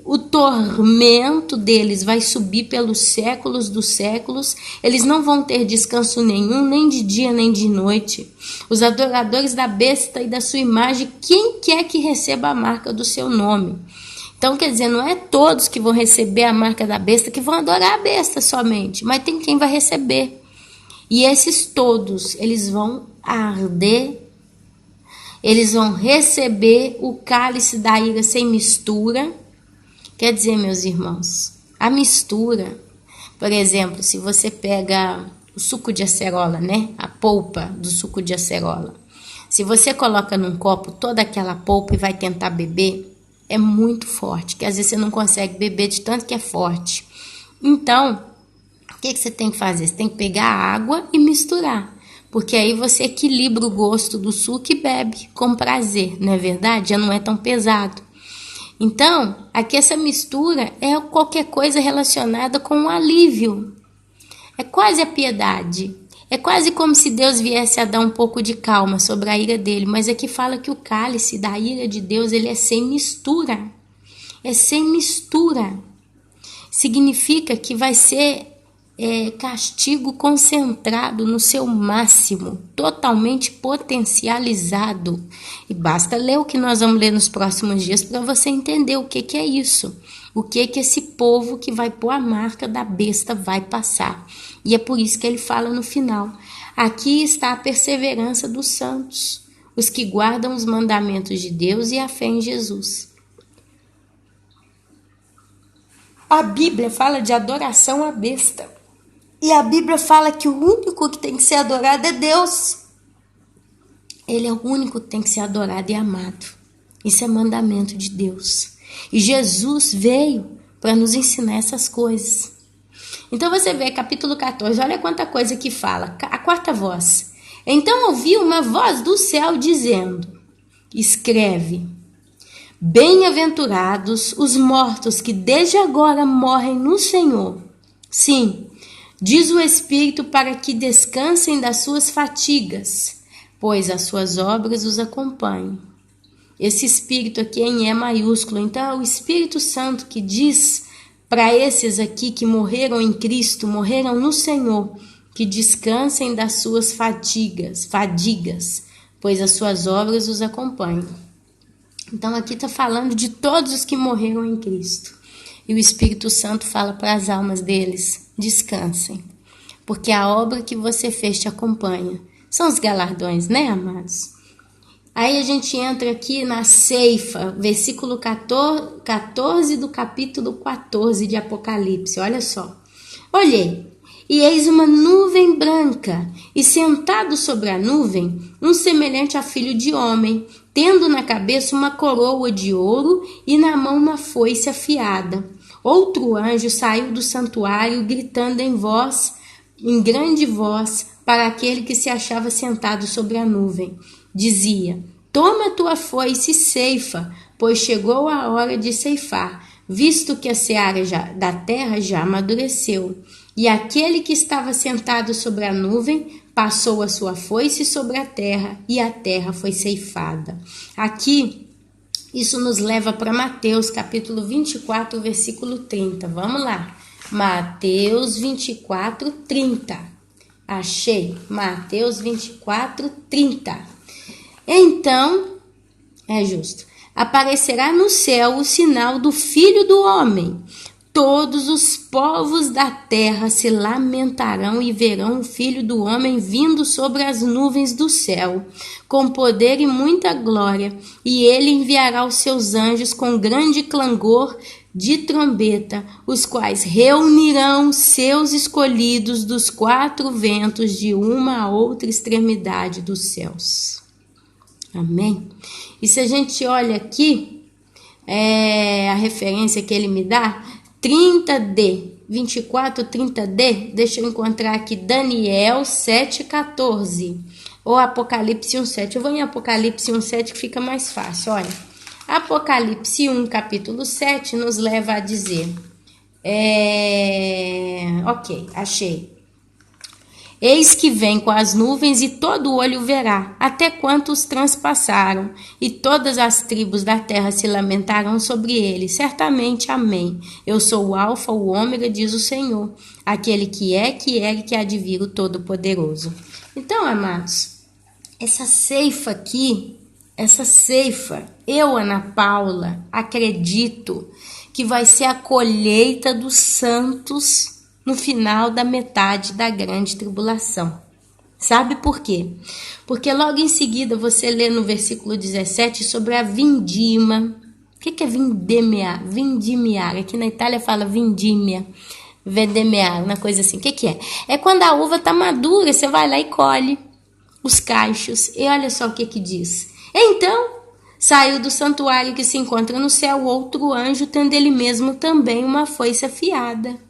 o tormento deles vai subir pelos séculos dos séculos, eles não vão ter descanso nenhum, nem de dia nem de noite. Os adoradores da besta e da sua imagem, quem quer que receba a marca do seu nome. Então, quer dizer, não é todos que vão receber a marca da besta que vão adorar a besta somente, mas tem quem vai receber. E esses todos, eles vão arder, eles vão receber o cálice da ira sem mistura. Quer dizer, meus irmãos, a mistura, por exemplo, se você pega o suco de acerola, né? A polpa do suco de acerola. Se você coloca num copo toda aquela polpa e vai tentar beber, é muito forte, que às vezes você não consegue beber de tanto que é forte. Então, o que você tem que fazer? Você tem que pegar a água e misturar, porque aí você equilibra o gosto do suco e bebe com prazer, não é verdade? Já não é tão pesado. Então, aqui essa mistura é qualquer coisa relacionada com o alívio. É quase a piedade. É quase como se Deus viesse a dar um pouco de calma sobre a ira dele, mas aqui fala que o cálice da ira de Deus, ele é sem mistura. É sem mistura. Significa que vai ser castigo concentrado no seu máximo, totalmente potencializado. E basta ler o que nós vamos ler nos próximos dias para você entender o que é isso. O que esse povo que vai pôr a marca da besta vai passar. E é por isso que ele fala no final: aqui está a perseverança dos santos, os que guardam os mandamentos de Deus e a fé em Jesus. A Bíblia fala de adoração à besta. E a Bíblia fala que o único que tem que ser adorado é Deus. Ele é o único que tem que ser adorado e amado. Isso é mandamento de Deus. E Jesus veio para nos ensinar essas coisas. Então você vê capítulo 14, olha quanta coisa que fala. A quarta voz. Então ouvi uma voz do céu dizendo: escreve: bem-aventurados os mortos que desde agora morrem no Senhor. Sim, diz o Espírito, para que descansem das suas fatigas, pois as suas obras os acompanham. Esse Espírito aqui é em E maiúsculo, então é o Espírito Santo que diz para esses aqui que morreram em Cristo, morreram no Senhor, que descansem das suas fadigas, pois as suas obras os acompanham. Então aqui está falando de todos os que morreram em Cristo. E o Espírito Santo fala para as almas deles: descansem, porque a obra que você fez te acompanha. São os galardões, né, amados? Aí a gente entra aqui na ceifa, versículo 14 do capítulo 14 de Apocalipse. Olha só. Olhei, e eis uma nuvem branca, e sentado sobre a nuvem, um semelhante a filho de homem, tendo na cabeça uma coroa de ouro e na mão uma foice afiada. Outro anjo saiu do santuário, gritando em grande voz, para aquele que se achava sentado sobre a nuvem. Dizia: toma a tua foice e ceifa, pois chegou a hora de ceifar, visto que a seara da terra já amadureceu. E aquele que estava sentado sobre a nuvem passou a sua foice sobre a terra, e a terra foi ceifada. Aqui, isso nos leva para Mateus, capítulo 24, versículo 30. Vamos lá. Mateus 24, 30. Achei. Mateus 24, 30. Então, é justo, aparecerá no céu o sinal do Filho do Homem. Todos os povos da terra se lamentarão e verão o Filho do Homem vindo sobre as nuvens do céu, com poder e muita glória, e ele enviará os seus anjos com grande clangor de trombeta, os quais reunirão seus escolhidos dos quatro ventos de uma a outra extremidade dos céus. Amém? E se a gente olha aqui, a referência que ele me dá, 30D, 24, 30D, deixa eu encontrar aqui Daniel 7,14 ou Apocalipse 1,7. Eu vou em Apocalipse 1,7 que fica mais fácil, olha. Apocalipse 1, capítulo 7, nos leva a dizer, ok, achei. Eis que vem com as nuvens e todo olho verá, até quantos transpassaram, e todas as tribos da terra se lamentarão sobre ele. Certamente, amém. Eu sou o Alfa, o Ômega, diz o Senhor, aquele que é e que há de vir, o Todo-Poderoso. Então, amados, essa ceifa aqui, eu, Ana Paula, acredito que vai ser a colheita dos santos no final da metade da grande tribulação. Sabe por quê? Porque logo em seguida você lê no versículo 17 sobre a vindima. O que é vindimiar? Vindimiar. Aqui na Itália fala vindimia, vendemear, uma coisa assim. O que é? É quando a uva está madura, você vai lá e colhe os cachos. E olha só o que diz. Então, saiu do santuário que se encontra no céu outro anjo, tendo ele mesmo também uma foice afiada.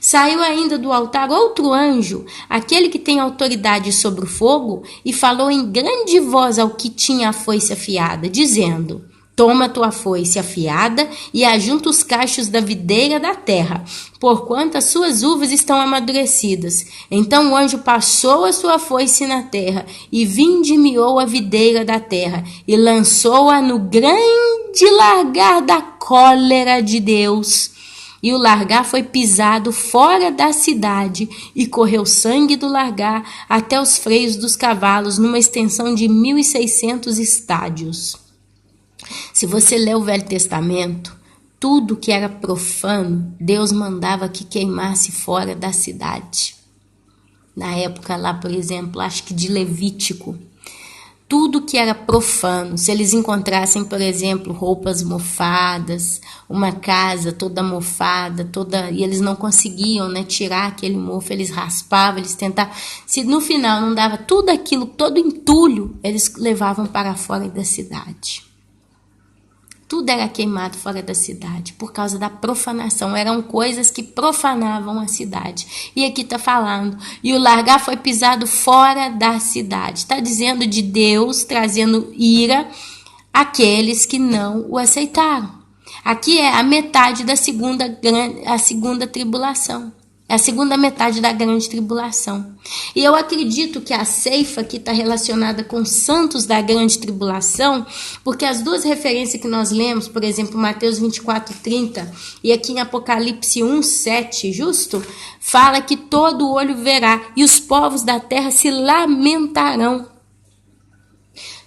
Saiu ainda do altar outro anjo, aquele que tem autoridade sobre o fogo, e falou em grande voz ao que tinha a foice afiada, dizendo: toma tua foice afiada e ajunta os cachos da videira da terra, porquanto as suas uvas estão amadurecidas. Então o anjo passou a sua foice na terra e vindimiou a videira da terra e lançou-a no grande lagar da cólera de Deus. E o largar foi pisado fora da cidade, e correu sangue do largar até os freios dos cavalos, numa extensão de 1.600 estádios. Se você lê o Velho Testamento, tudo que era profano, Deus mandava que queimasse fora da cidade. Na época lá, por exemplo, acho que de Levítico, tudo que era profano, se eles encontrassem, por exemplo, roupas mofadas, uma casa toda mofada, e eles não conseguiam, né, tirar aquele mofo, eles raspavam, eles tentavam, se no final não dava tudo aquilo, todo entulho, eles levavam para fora da cidade. Tudo era queimado fora da cidade, por causa da profanação. Eram coisas que profanavam a cidade. E aqui está falando, e o largar foi pisado fora da cidade. Está dizendo de Deus trazendo ira àqueles que não o aceitaram. Aqui é a metade da segunda tribulação. É a segunda metade da grande tribulação. E eu acredito que a ceifa aqui está relacionada com os santos da grande tribulação, porque as duas referências que nós lemos, por exemplo, Mateus 24:30 e aqui em Apocalipse 1:7, justo, fala que todo olho verá e os povos da terra se lamentarão.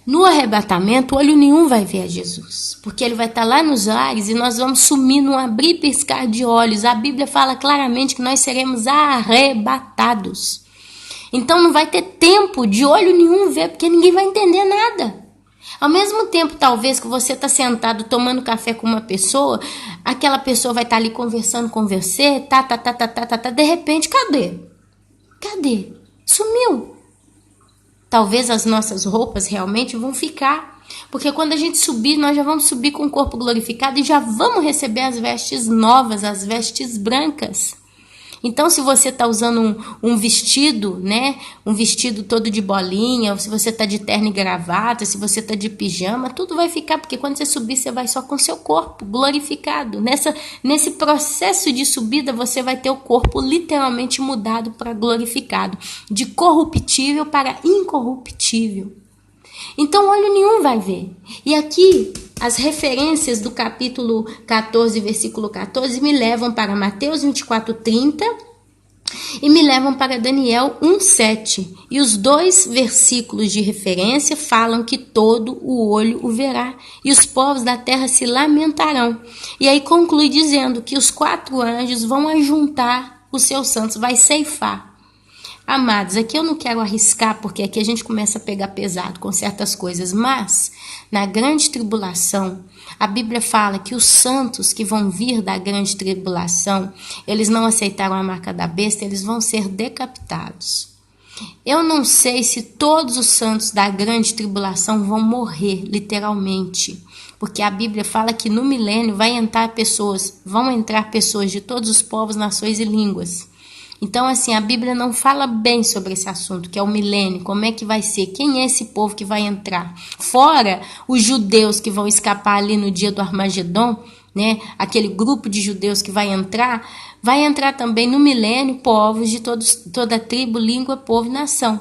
No arrebatamento, olho nenhum vai ver a Jesus, porque ele vai estar lá nos ares e nós vamos sumir num abrir e piscar de olhos. A Bíblia fala claramente que nós seremos arrebatados. Então não vai ter tempo de olho nenhum ver, porque ninguém vai entender nada. Ao mesmo tempo, talvez, que você está sentado tomando café com uma pessoa, aquela pessoa vai estar ali conversando com você, de repente, cadê? Sumiu. Talvez as nossas roupas realmente vão ficar, porque quando a gente subir, nós já vamos subir com o corpo glorificado e já vamos receber as vestes novas, as vestes brancas. Então, se você está usando um vestido, né, um vestido todo de bolinha, ou se você está de terno e gravata, se você está de pijama, tudo vai ficar, porque quando você subir, você vai só com seu corpo glorificado. Nesse processo de subida, você vai ter o corpo literalmente mudado para glorificado, de corruptível para incorruptível. Então, olho nenhum vai ver. E aqui, as referências do capítulo 14, versículo 14, me levam para Mateus 24:30 e me levam para Daniel 1:7. E os dois versículos de referência falam que todo o olho o verá e os povos da terra se lamentarão. E aí conclui dizendo que os 4 anjos vão ajuntar os seus santos, vai ceifar. Amados, aqui eu não quero arriscar, porque aqui a gente começa a pegar pesado com certas coisas, mas na grande tribulação, a Bíblia fala que os santos que vão vir da grande tribulação, eles não aceitaram a marca da besta, eles vão ser decapitados. Eu não sei se todos os santos da grande tribulação vão morrer, literalmente, porque a Bíblia fala que no milênio vão entrar pessoas de todos os povos, nações e línguas. Então, assim, a Bíblia não fala bem sobre esse assunto, que é o milênio, como é que vai ser, quem é esse povo que vai entrar. Fora os judeus que vão escapar ali no dia do Armagedon, né? Aquele grupo de judeus que vai entrar também no milênio povos de toda tribo, língua, povo e nação.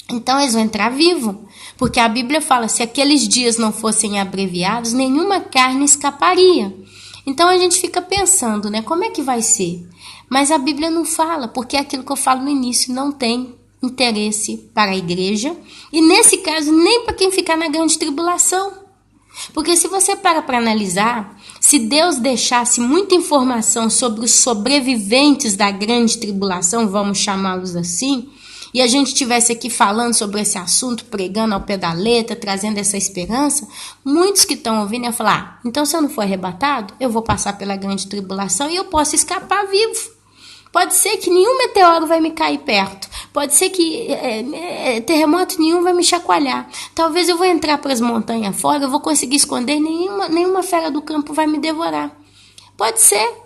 Então, eles vão entrar vivos, porque a Bíblia fala, se aqueles dias não fossem abreviados, nenhuma carne escaparia. Então, a gente fica pensando, né? Como é que vai ser? Mas a Bíblia não fala, porque é aquilo que eu falo no início, não tem interesse para a igreja, e nesse caso nem para quem ficar na grande tribulação. Porque se você para analisar, se Deus deixasse muita informação sobre os sobreviventes da grande tribulação, vamos chamá-los assim, e a gente estivesse aqui falando sobre esse assunto, pregando ao pé da letra, trazendo essa esperança, muitos que estão ouvindo iam falar, então se eu não for arrebatado, eu vou passar pela grande tribulação e eu posso escapar vivo. Pode ser que nenhum meteoro vai me cair perto. Pode ser que terremoto nenhum vai me chacoalhar. Talvez eu vou entrar para as montanhas fora, eu vou conseguir esconder e nenhuma fera do campo vai me devorar. Pode ser.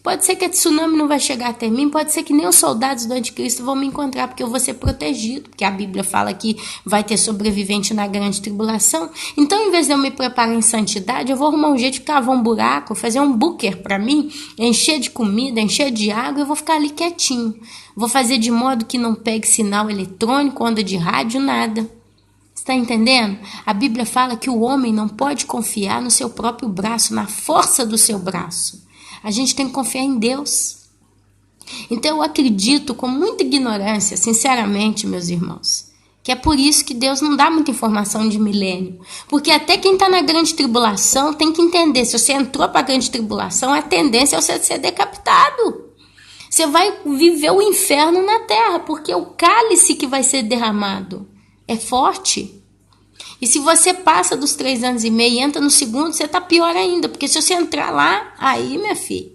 Pode ser que a tsunami não vai chegar até mim, pode ser que nem os soldados do anticristo vão me encontrar, porque eu vou ser protegido, porque a Bíblia fala que vai ter sobrevivente na grande tribulação. Então, em vez de eu me preparar em santidade, eu vou arrumar um jeito de cavar um buraco, fazer um bunker para mim, encher de comida, encher de água, e eu vou ficar ali quietinho. Vou fazer de modo que não pegue sinal eletrônico, onda de rádio, nada. Está entendendo? A Bíblia fala que o homem não pode confiar no seu próprio braço, na força do seu braço. A gente tem que confiar em Deus. Então eu acredito com muita ignorância, sinceramente, meus irmãos, que é por isso que Deus não dá muita informação de milênio. Porque até quem está na grande tribulação tem que entender, se você entrou para a grande tribulação, a tendência é você ser decapitado. Você vai viver o inferno na terra, porque o cálice que vai ser derramado é forte. E se você passa dos 3 anos e meio e entra no segundo, você está pior ainda. Porque se você entrar lá, aí, minha filha,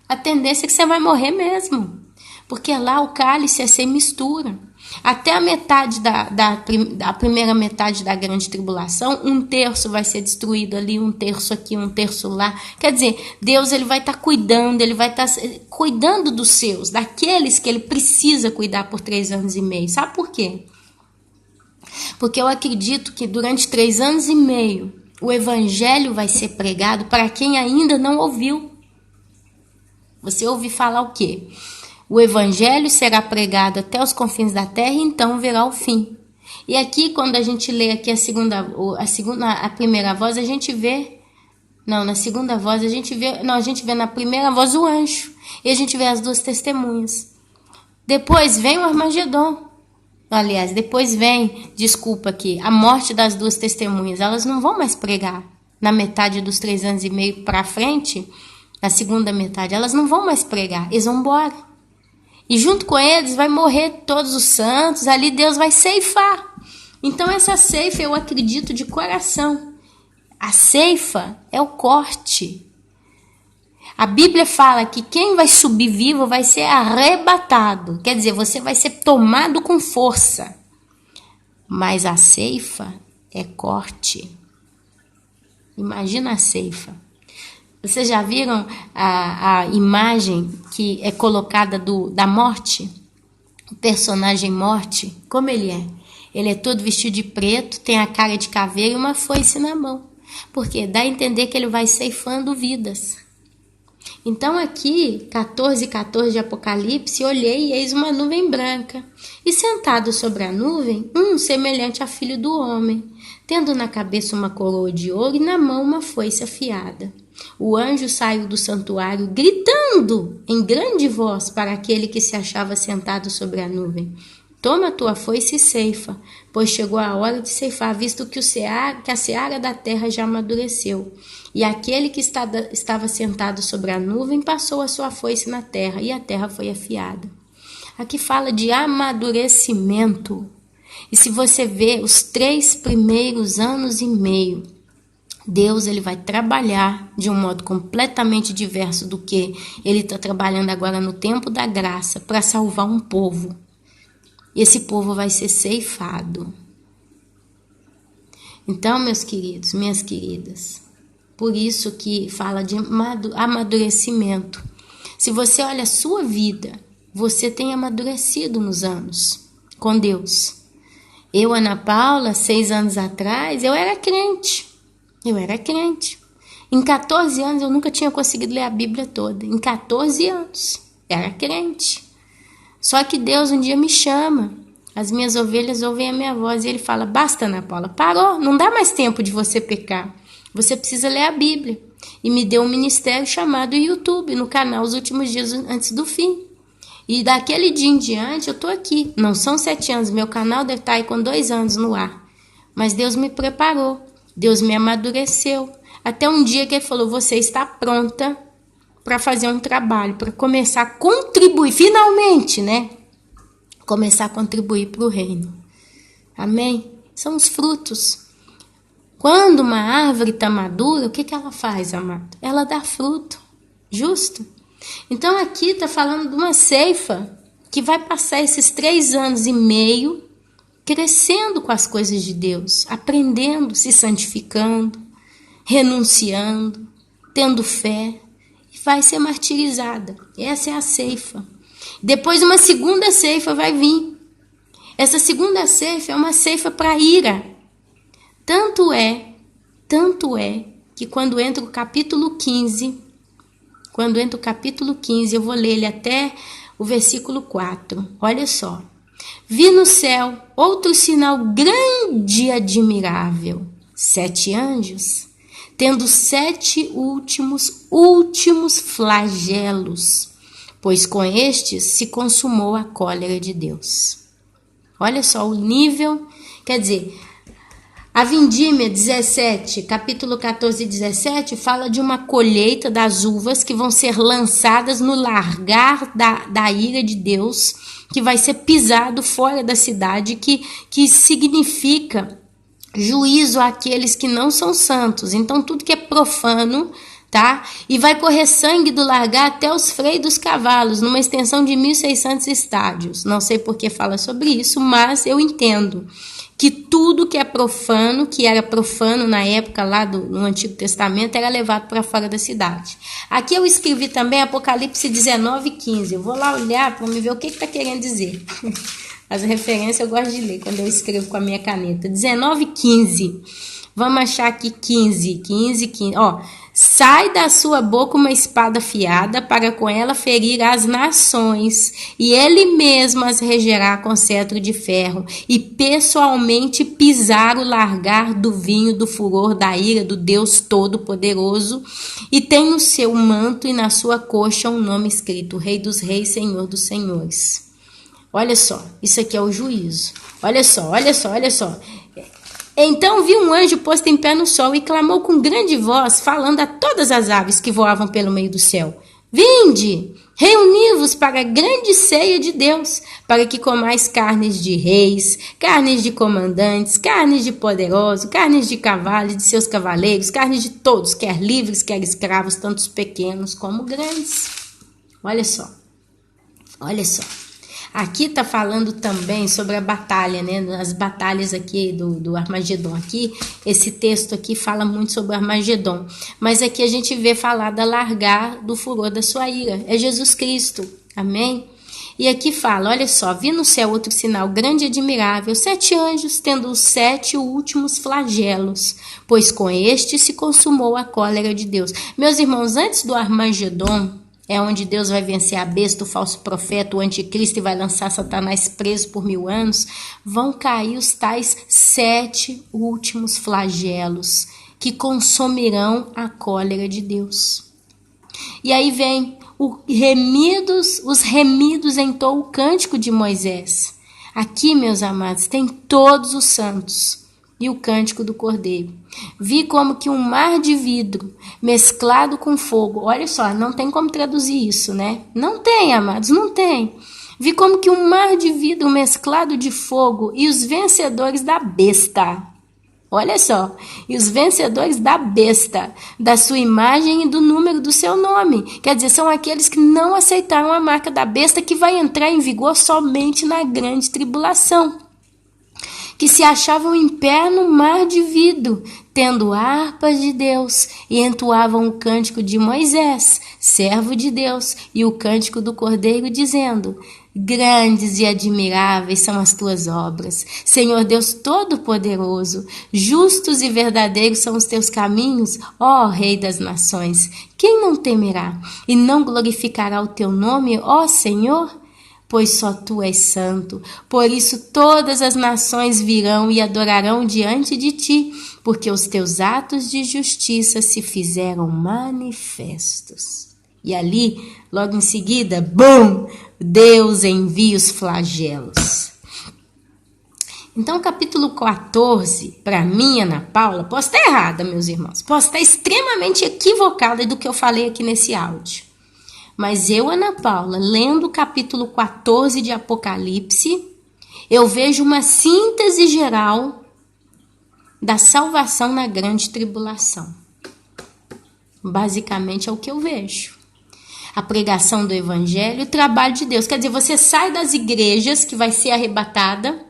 a tendência é que você vai morrer mesmo. Porque lá o cálice é sem mistura. Até a metade da primeira metade da grande tribulação, 1/3 vai ser destruído ali, 1/3 aqui, 1/3 lá. Quer dizer, Deus ele vai estar cuidando, ele vai estar cuidando dos seus, daqueles que ele precisa cuidar por 3 anos e meio. Sabe por quê? Porque eu acredito que durante 3 anos e meio o evangelho vai ser pregado para quem ainda não ouviu. Você ouviu falar o quê? O evangelho será pregado até os confins da terra e então verá o fim. E aqui, quando a gente lê aqui a primeira voz, a gente vê... Não, na segunda voz a gente vê... Não, a gente vê na primeira voz o anjo. E a gente vê as 2 testemunhas. Depois vem o Armagedon. Aliás, depois vem, desculpa aqui, a morte das 2 testemunhas. Elas não vão mais pregar na metade dos 3 anos e meio para frente, na segunda metade. Elas não vão mais pregar, eles vão embora. E junto com eles vai morrer todos os santos, ali Deus vai ceifar. Então essa ceifa eu acredito de coração. A ceifa é o corte. A Bíblia fala que quem vai subir vivo vai ser arrebatado. Quer dizer, você vai ser tomado com força. Mas a ceifa é corte. Imagina a ceifa. Vocês já viram a imagem que é colocada da morte? O personagem morte, como ele é? Ele é todo vestido de preto, tem a cara de caveira e uma foice na mão. Porque dá a entender que ele vai ceifando vidas. Então aqui, 14:14 de Apocalipse, olhei e eis uma nuvem branca. E sentado sobre a nuvem, semelhante a filho do homem, tendo na cabeça uma coroa de ouro e na mão uma foice afiada. O anjo saiu do santuário gritando em grande voz para aquele que se achava sentado sobre a nuvem: toma a tua foice e ceifa, pois chegou a hora de ceifar, visto que a seara da terra já amadureceu. E aquele que estava sentado sobre a nuvem passou a sua foice na terra, e a terra foi afiada. Aqui fala de amadurecimento. E se você vê os 3 primeiros anos e meio, Deus ele vai trabalhar de um modo completamente diverso do que ele está trabalhando agora no tempo da graça para salvar um povo. E esse povo vai ser ceifado. Então, meus queridos, minhas queridas, por isso que fala de amadurecimento. Se você olha a sua vida, você tem amadurecido nos anos com Deus. Eu, Ana Paula, 6 anos atrás, eu era crente. Em 14 anos eu nunca tinha conseguido ler a Bíblia toda. Em 14 anos, era crente. Só que Deus um dia me chama. As minhas ovelhas ouvem a minha voz e ele fala: basta, Ana Paula, parou, não dá mais tempo de você pecar. Você precisa ler a Bíblia. E me deu um ministério chamado YouTube, no canal Os Últimos Dias Antes do Fim. E daquele dia em diante eu estou aqui. Não são 7 anos, meu canal deve estar aí com 2 anos no ar. Mas Deus me preparou, Deus me amadureceu. Até um dia que ele falou: você está pronta para fazer um trabalho, para começar a contribuir, finalmente, né? Começar a contribuir para o reino. Amém? São os frutos. Quando uma árvore está madura, o que ela faz, amado? Ela dá fruto, justo? Então aqui está falando de uma ceifa que vai passar esses 3 anos e meio crescendo com as coisas de Deus, aprendendo, se santificando, renunciando, tendo fé, e vai ser martirizada. Essa é a ceifa. Depois uma segunda ceifa vai vir. Essa segunda ceifa é uma ceifa para ira. Tanto é que quando entra o capítulo 15, eu vou ler ele até o versículo 4. Olha só. Vi no céu outro sinal grande e admirável. 7 anjos, tendo 7 últimos flagelos, pois com estes se consumou a cólera de Deus. Olha só o nível, quer dizer, a Vindímia 17, capítulo 14 e 17, fala de uma colheita das uvas que vão ser lançadas no largar da ira de Deus, que vai ser pisado fora da cidade, que significa juízo àqueles que não são santos. Então tudo que é profano, tá? E vai correr sangue do largar até os freios dos cavalos, numa extensão de 1.600 estádios. Não sei por que fala sobre isso, mas eu entendo que tudo que é profano, que era profano na época lá no Antigo Testamento, era levado para fora da cidade. Aqui eu escrevi também Apocalipse 19:15. Eu vou lá olhar para me ver o que está querendo dizer. As referências eu gosto de ler quando eu escrevo com a minha caneta. 19:15. Vamos achar aqui 15. Ó, sai da sua boca uma espada afiada para com ela ferir as nações, e ele mesmo as regerá com cetro de ferro, e pessoalmente pisar o largar do vinho do furor da ira do Deus Todo-Poderoso, e tem no seu manto e na sua coxa um nome escrito: Rei dos Reis, Senhor dos Senhores. Olha só, isso aqui é o juízo. Olha só. Então vi um anjo posto em pé no sol e clamou com grande voz, falando a todas as aves que voavam pelo meio do céu: Vinde, reuni-vos para a grande ceia de Deus, para que comais carnes de reis, carnes de comandantes, carnes de poderosos, carnes de cavalos e de seus cavaleiros, carnes de todos, quer livres, quer escravos, tanto os pequenos como grandes. Olha só. Aqui está falando também sobre a batalha, né? As batalhas aqui do Armagedon. Aqui, esse texto aqui fala muito sobre o Armagedon. Mas aqui a gente vê falar da largar do furor da sua ira. É Jesus Cristo. Amém? E aqui fala, olha só, vi no céu outro sinal grande e admirável, 7 anjos tendo os 7 últimos flagelos, pois com este se consumou a cólera de Deus. Meus irmãos, antes do Armagedon, é onde Deus vai vencer a besta, o falso profeta, o anticristo, e vai lançar Satanás preso por 1000 anos, vão cair os tais 7 últimos flagelos que consumirão a cólera de Deus. E aí vem os remidos entoam o cântico de Moisés. Aqui, meus amados, tem todos os santos e o cântico do Cordeiro. Vi como que um mar de vidro mesclado com fogo. Olha só, não tem como traduzir isso, né? Não tem, amados, não tem. Vi como que um mar de vidro mesclado de fogo e os vencedores da besta. Olha só, e os vencedores da besta, da sua imagem e do número do seu nome. Quer dizer, são aqueles que não aceitaram a marca da besta, que vai entrar em vigor somente na grande tribulação, que se achavam em pé no mar de vidro, tendo harpas de Deus, e entoavam o cântico de Moisés, servo de Deus, e o cântico do Cordeiro, dizendo: Grandes e admiráveis são as tuas obras, Senhor Deus Todo-Poderoso. Justos e verdadeiros são os teus caminhos, ó Rei das nações. Quem não temerá e não glorificará o teu nome, ó Senhor? Pois só tu és santo. Por isso todas as nações virão e adorarão diante de ti, porque os teus atos de justiça se fizeram manifestos. E ali, logo em seguida, bum! Deus envia os flagelos. Então, capítulo 14, para mim, Ana Paula, posso estar errada, meus irmãos, posso estar extremamente equivocada do que eu falei aqui nesse áudio. Mas eu, Ana Paula, lendo o capítulo 14 de Apocalipse, eu vejo uma síntese geral da salvação na grande tribulação. Basicamente é o que eu vejo. A pregação do evangelho e o trabalho de Deus. Quer dizer, você sai das igrejas, que vai ser arrebatada,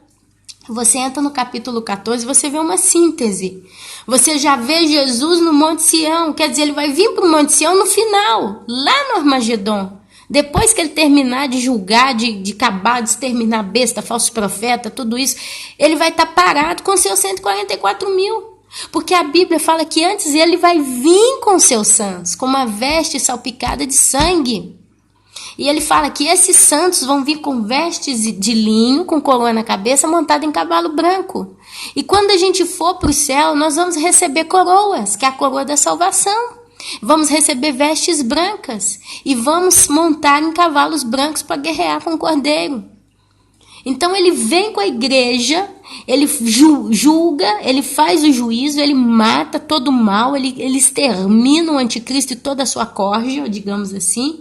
você entra no capítulo 14, você vê uma síntese. Você já vê Jesus no Monte Sião, quer dizer, ele vai vir para o Monte Sião no final, lá no Armagedon. Depois que ele terminar de julgar, de acabar, de exterminar besta, falso profeta, tudo isso, ele vai estar parado com seus 144 mil. Porque a Bíblia fala que antes ele vai vir com seus santos, com uma veste salpicada de sangue. E ele fala que esses santos vão vir com vestes de linho, com coroa na cabeça, montado em cavalo branco. E quando a gente for para o céu, nós vamos receber coroas, que é a coroa da salvação. Vamos receber vestes brancas e vamos montar em cavalos brancos para guerrear com o Cordeiro. Então ele vem com a igreja, ele julga, ele faz o juízo, ele mata todo o mal, ele extermina o anticristo e toda a sua corja, digamos assim.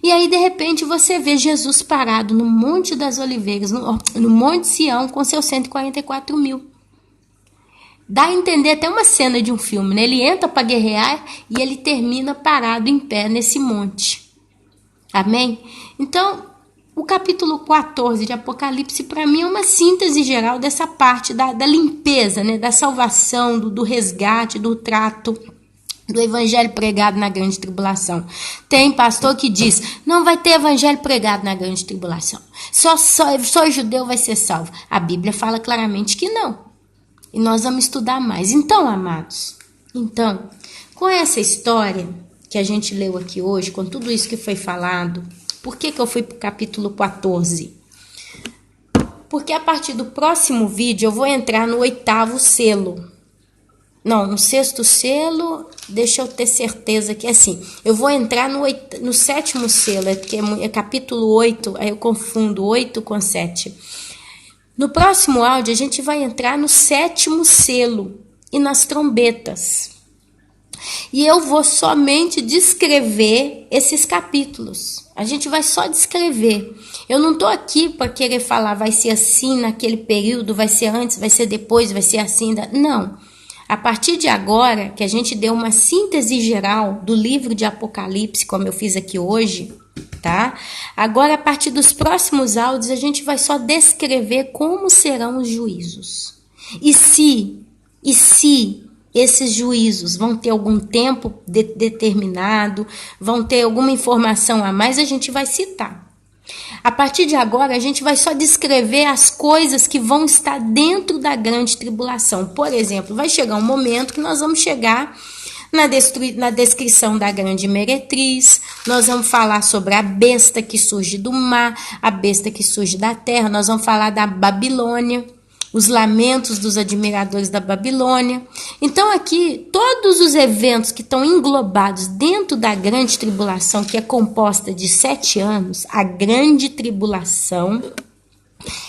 E aí de repente você vê Jesus parado no Monte das Oliveiras, no Monte Sião, com seus 144 mil. Dá a entender até uma cena de um filme, né? Ele entra para guerrear e ele termina parado em pé nesse monte. Amém? Então, o capítulo 14 de Apocalipse, para mim, é uma síntese geral dessa parte da limpeza, né? Da salvação, do resgate, do trato, do evangelho pregado na grande tribulação. Tem pastor que diz, não vai ter evangelho pregado na grande tribulação. Só judeu vai ser salvo. A Bíblia fala claramente que não. E nós vamos estudar mais. Então, amados, com essa história que a gente leu aqui hoje, com tudo isso que foi falado, por que eu fui para o capítulo 14? Porque a partir do próximo vídeo eu vou entrar no 8º selo. Não, no 6º selo, deixa eu ter certeza que é assim. Eu vou entrar no 7º selo, que é capítulo 8, aí eu confundo 8 com 7. No próximo áudio, a gente vai entrar no 7º selo e nas trombetas. E eu vou somente descrever esses capítulos. A gente vai só descrever. Eu não estou aqui para querer falar, vai ser assim naquele período, vai ser antes, vai ser depois, vai ser assim. Não. A partir de agora, que a gente deu uma síntese geral do livro de Apocalipse, como eu fiz aqui hoje, tá? Agora, a partir dos próximos áudios, a gente vai só descrever como serão os juízos. E se esses juízos vão ter algum tempo determinado, vão ter alguma informação a mais, a gente vai citar. A partir de agora, a gente vai só descrever as coisas que vão estar dentro da grande tribulação. Por exemplo, vai chegar um momento que nós vamos chegar na descrição da grande meretriz, nós vamos falar sobre a besta que surge do mar, a besta que surge da terra, nós vamos falar da Babilônia, os lamentos dos admiradores da Babilônia. Então aqui, todos os eventos que estão englobados dentro da grande tribulação, que é composta de 7 anos, a grande tribulação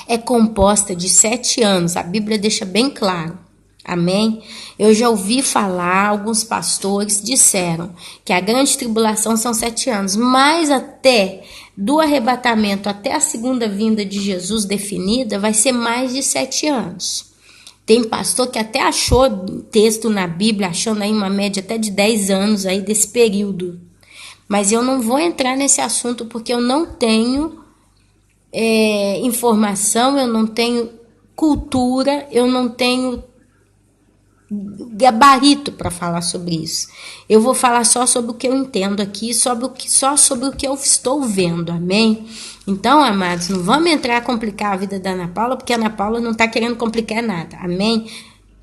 é composta de 7 anos, a Bíblia deixa bem claro. Amém? Eu já ouvi falar, alguns pastores disseram que a grande tribulação são 7 anos, mas até do arrebatamento até a segunda vinda de Jesus definida vai ser mais de 7 anos. Tem pastor que até achou texto na Bíblia, achando aí uma média até de 10 anos aí desse período. Mas eu não vou entrar nesse assunto porque eu não tenho informação, eu não tenho cultura, eu não tenho gabarito para falar sobre isso. Eu vou falar só sobre o que eu entendo aqui, só sobre o que eu estou vendo, amém? Então, amados, não vamos entrar a complicar a vida da Ana Paula, porque a Ana Paula não está querendo complicar nada, amém?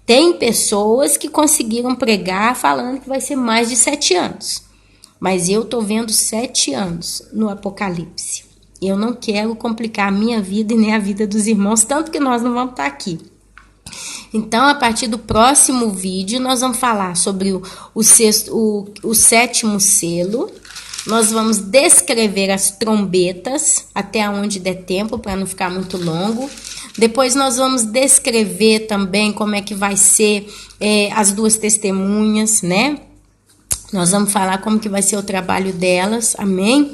Tem pessoas que conseguiram pregar falando que vai ser mais de 7 anos, mas eu estou vendo 7 anos no Apocalipse. Eu não quero complicar a minha vida e nem a vida dos irmãos, tanto que nós não vamos estar aqui. Então, a partir do próximo vídeo, nós vamos falar sobre o 7º selo. Nós vamos descrever as trombetas, até onde der tempo, para não ficar muito longo. Depois nós vamos descrever também como é que vai ser as 2 testemunhas, né? Nós vamos falar como que vai ser o trabalho delas, amém?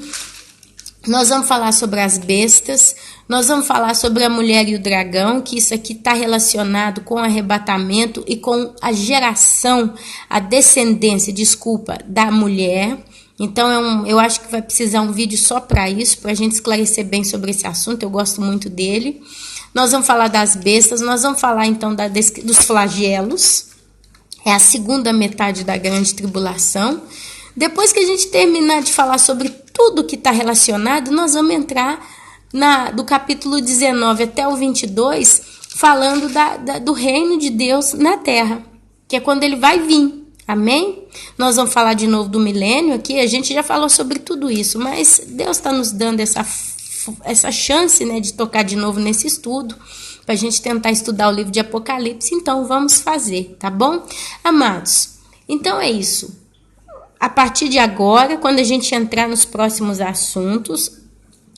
Nós vamos falar sobre as bestas, nós vamos falar sobre a mulher e o dragão, que isso aqui está relacionado com o arrebatamento e com a geração, a descendência, da mulher. Então eu acho que vai precisar um vídeo só para isso, para a gente esclarecer bem sobre esse assunto, eu gosto muito dele. Nós vamos falar das bestas, nós vamos falar então dos flagelos, é a segunda metade da grande tribulação. Depois que a gente terminar de falar sobre tudo que está relacionado, nós vamos entrar do capítulo 19 até o 22, falando do reino de Deus na terra, que é quando ele vai vir. Amém? Nós vamos falar de novo do milênio aqui, a gente já falou sobre tudo isso, mas Deus está nos dando essa chance, né, de tocar de novo nesse estudo, para a gente tentar estudar o livro de Apocalipse, então vamos fazer, tá bom? Amados, então é isso. A partir de agora, quando a gente entrar nos próximos assuntos,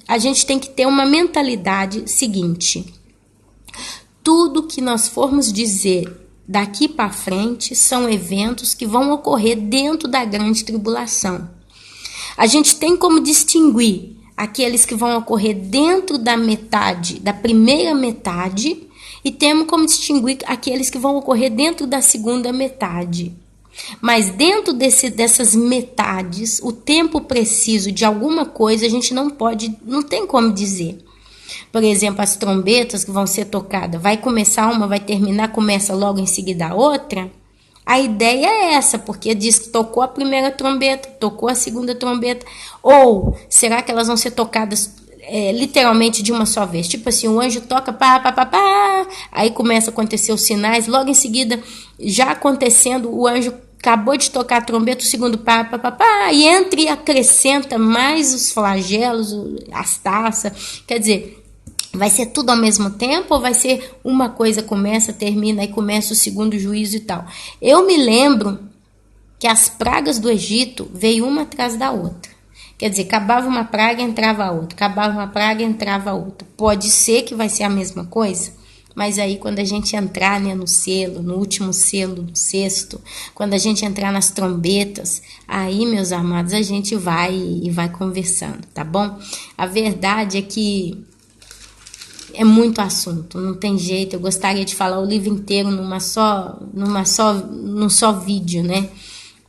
a gente tem que ter uma mentalidade seguinte: tudo que nós formos dizer daqui para frente são eventos que vão ocorrer dentro da grande tribulação. A gente tem como distinguir aqueles que vão ocorrer dentro da metade, da primeira metade, e temos como distinguir aqueles que vão ocorrer dentro da segunda metade. Mas dentro dessas metades, o tempo preciso de alguma coisa a gente não tem como dizer. Por exemplo, as trombetas que vão ser tocadas, vai começar uma, vai terminar, começa logo em seguida a outra. A ideia é essa, porque diz que tocou a primeira trombeta, tocou a segunda trombeta, ou será que elas vão ser tocadas literalmente de uma só vez? Tipo assim, o anjo toca, pá, pá, pá, pá, aí começa a acontecer os sinais, logo em seguida, já acontecendo, o anjo acabou de tocar a trombeta, o segundo pá, pá, pá, pá, e entra e acrescenta mais os flagelos, as taças, quer dizer, vai ser tudo ao mesmo tempo ou vai ser uma coisa começa, termina e começa o segundo juízo e tal? Eu me lembro que as pragas do Egito veio uma atrás da outra. Quer dizer, acabava uma praga, entrava a outra. Acabava uma praga, entrava a outra. Pode ser que vai ser a mesma coisa, mas aí quando a gente entrar, né, no selo, no último selo, no sexto, quando a gente entrar nas trombetas, aí, meus amados, a gente vai conversando, tá bom? A verdade é que é muito assunto, não tem jeito. Eu gostaria de falar o livro inteiro num só vídeo, né?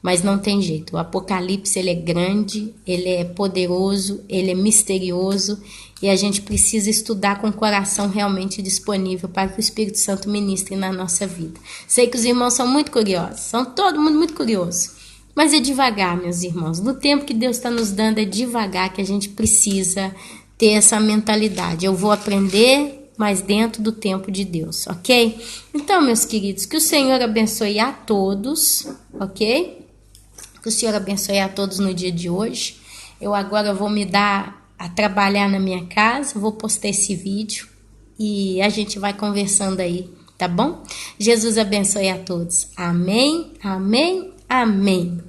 Mas não tem jeito. O Apocalipse, ele é grande, ele é poderoso, ele é misterioso e a gente precisa estudar com o coração realmente disponível para que o Espírito Santo ministre na nossa vida. Sei que os irmãos são muito curiosos, são todo mundo muito curioso. Mas é devagar, meus irmãos. No tempo que Deus está nos dando, é devagar que a gente precisa ter essa mentalidade. Eu vou aprender, mas dentro do tempo de Deus, ok? Então, meus queridos, que o Senhor abençoe a todos, ok? Que o Senhor abençoe a todos no dia de hoje. Eu agora vou me dar a trabalhar na minha casa, vou postar esse vídeo e a gente vai conversando aí, tá bom? Jesus abençoe a todos. Amém, amém, amém.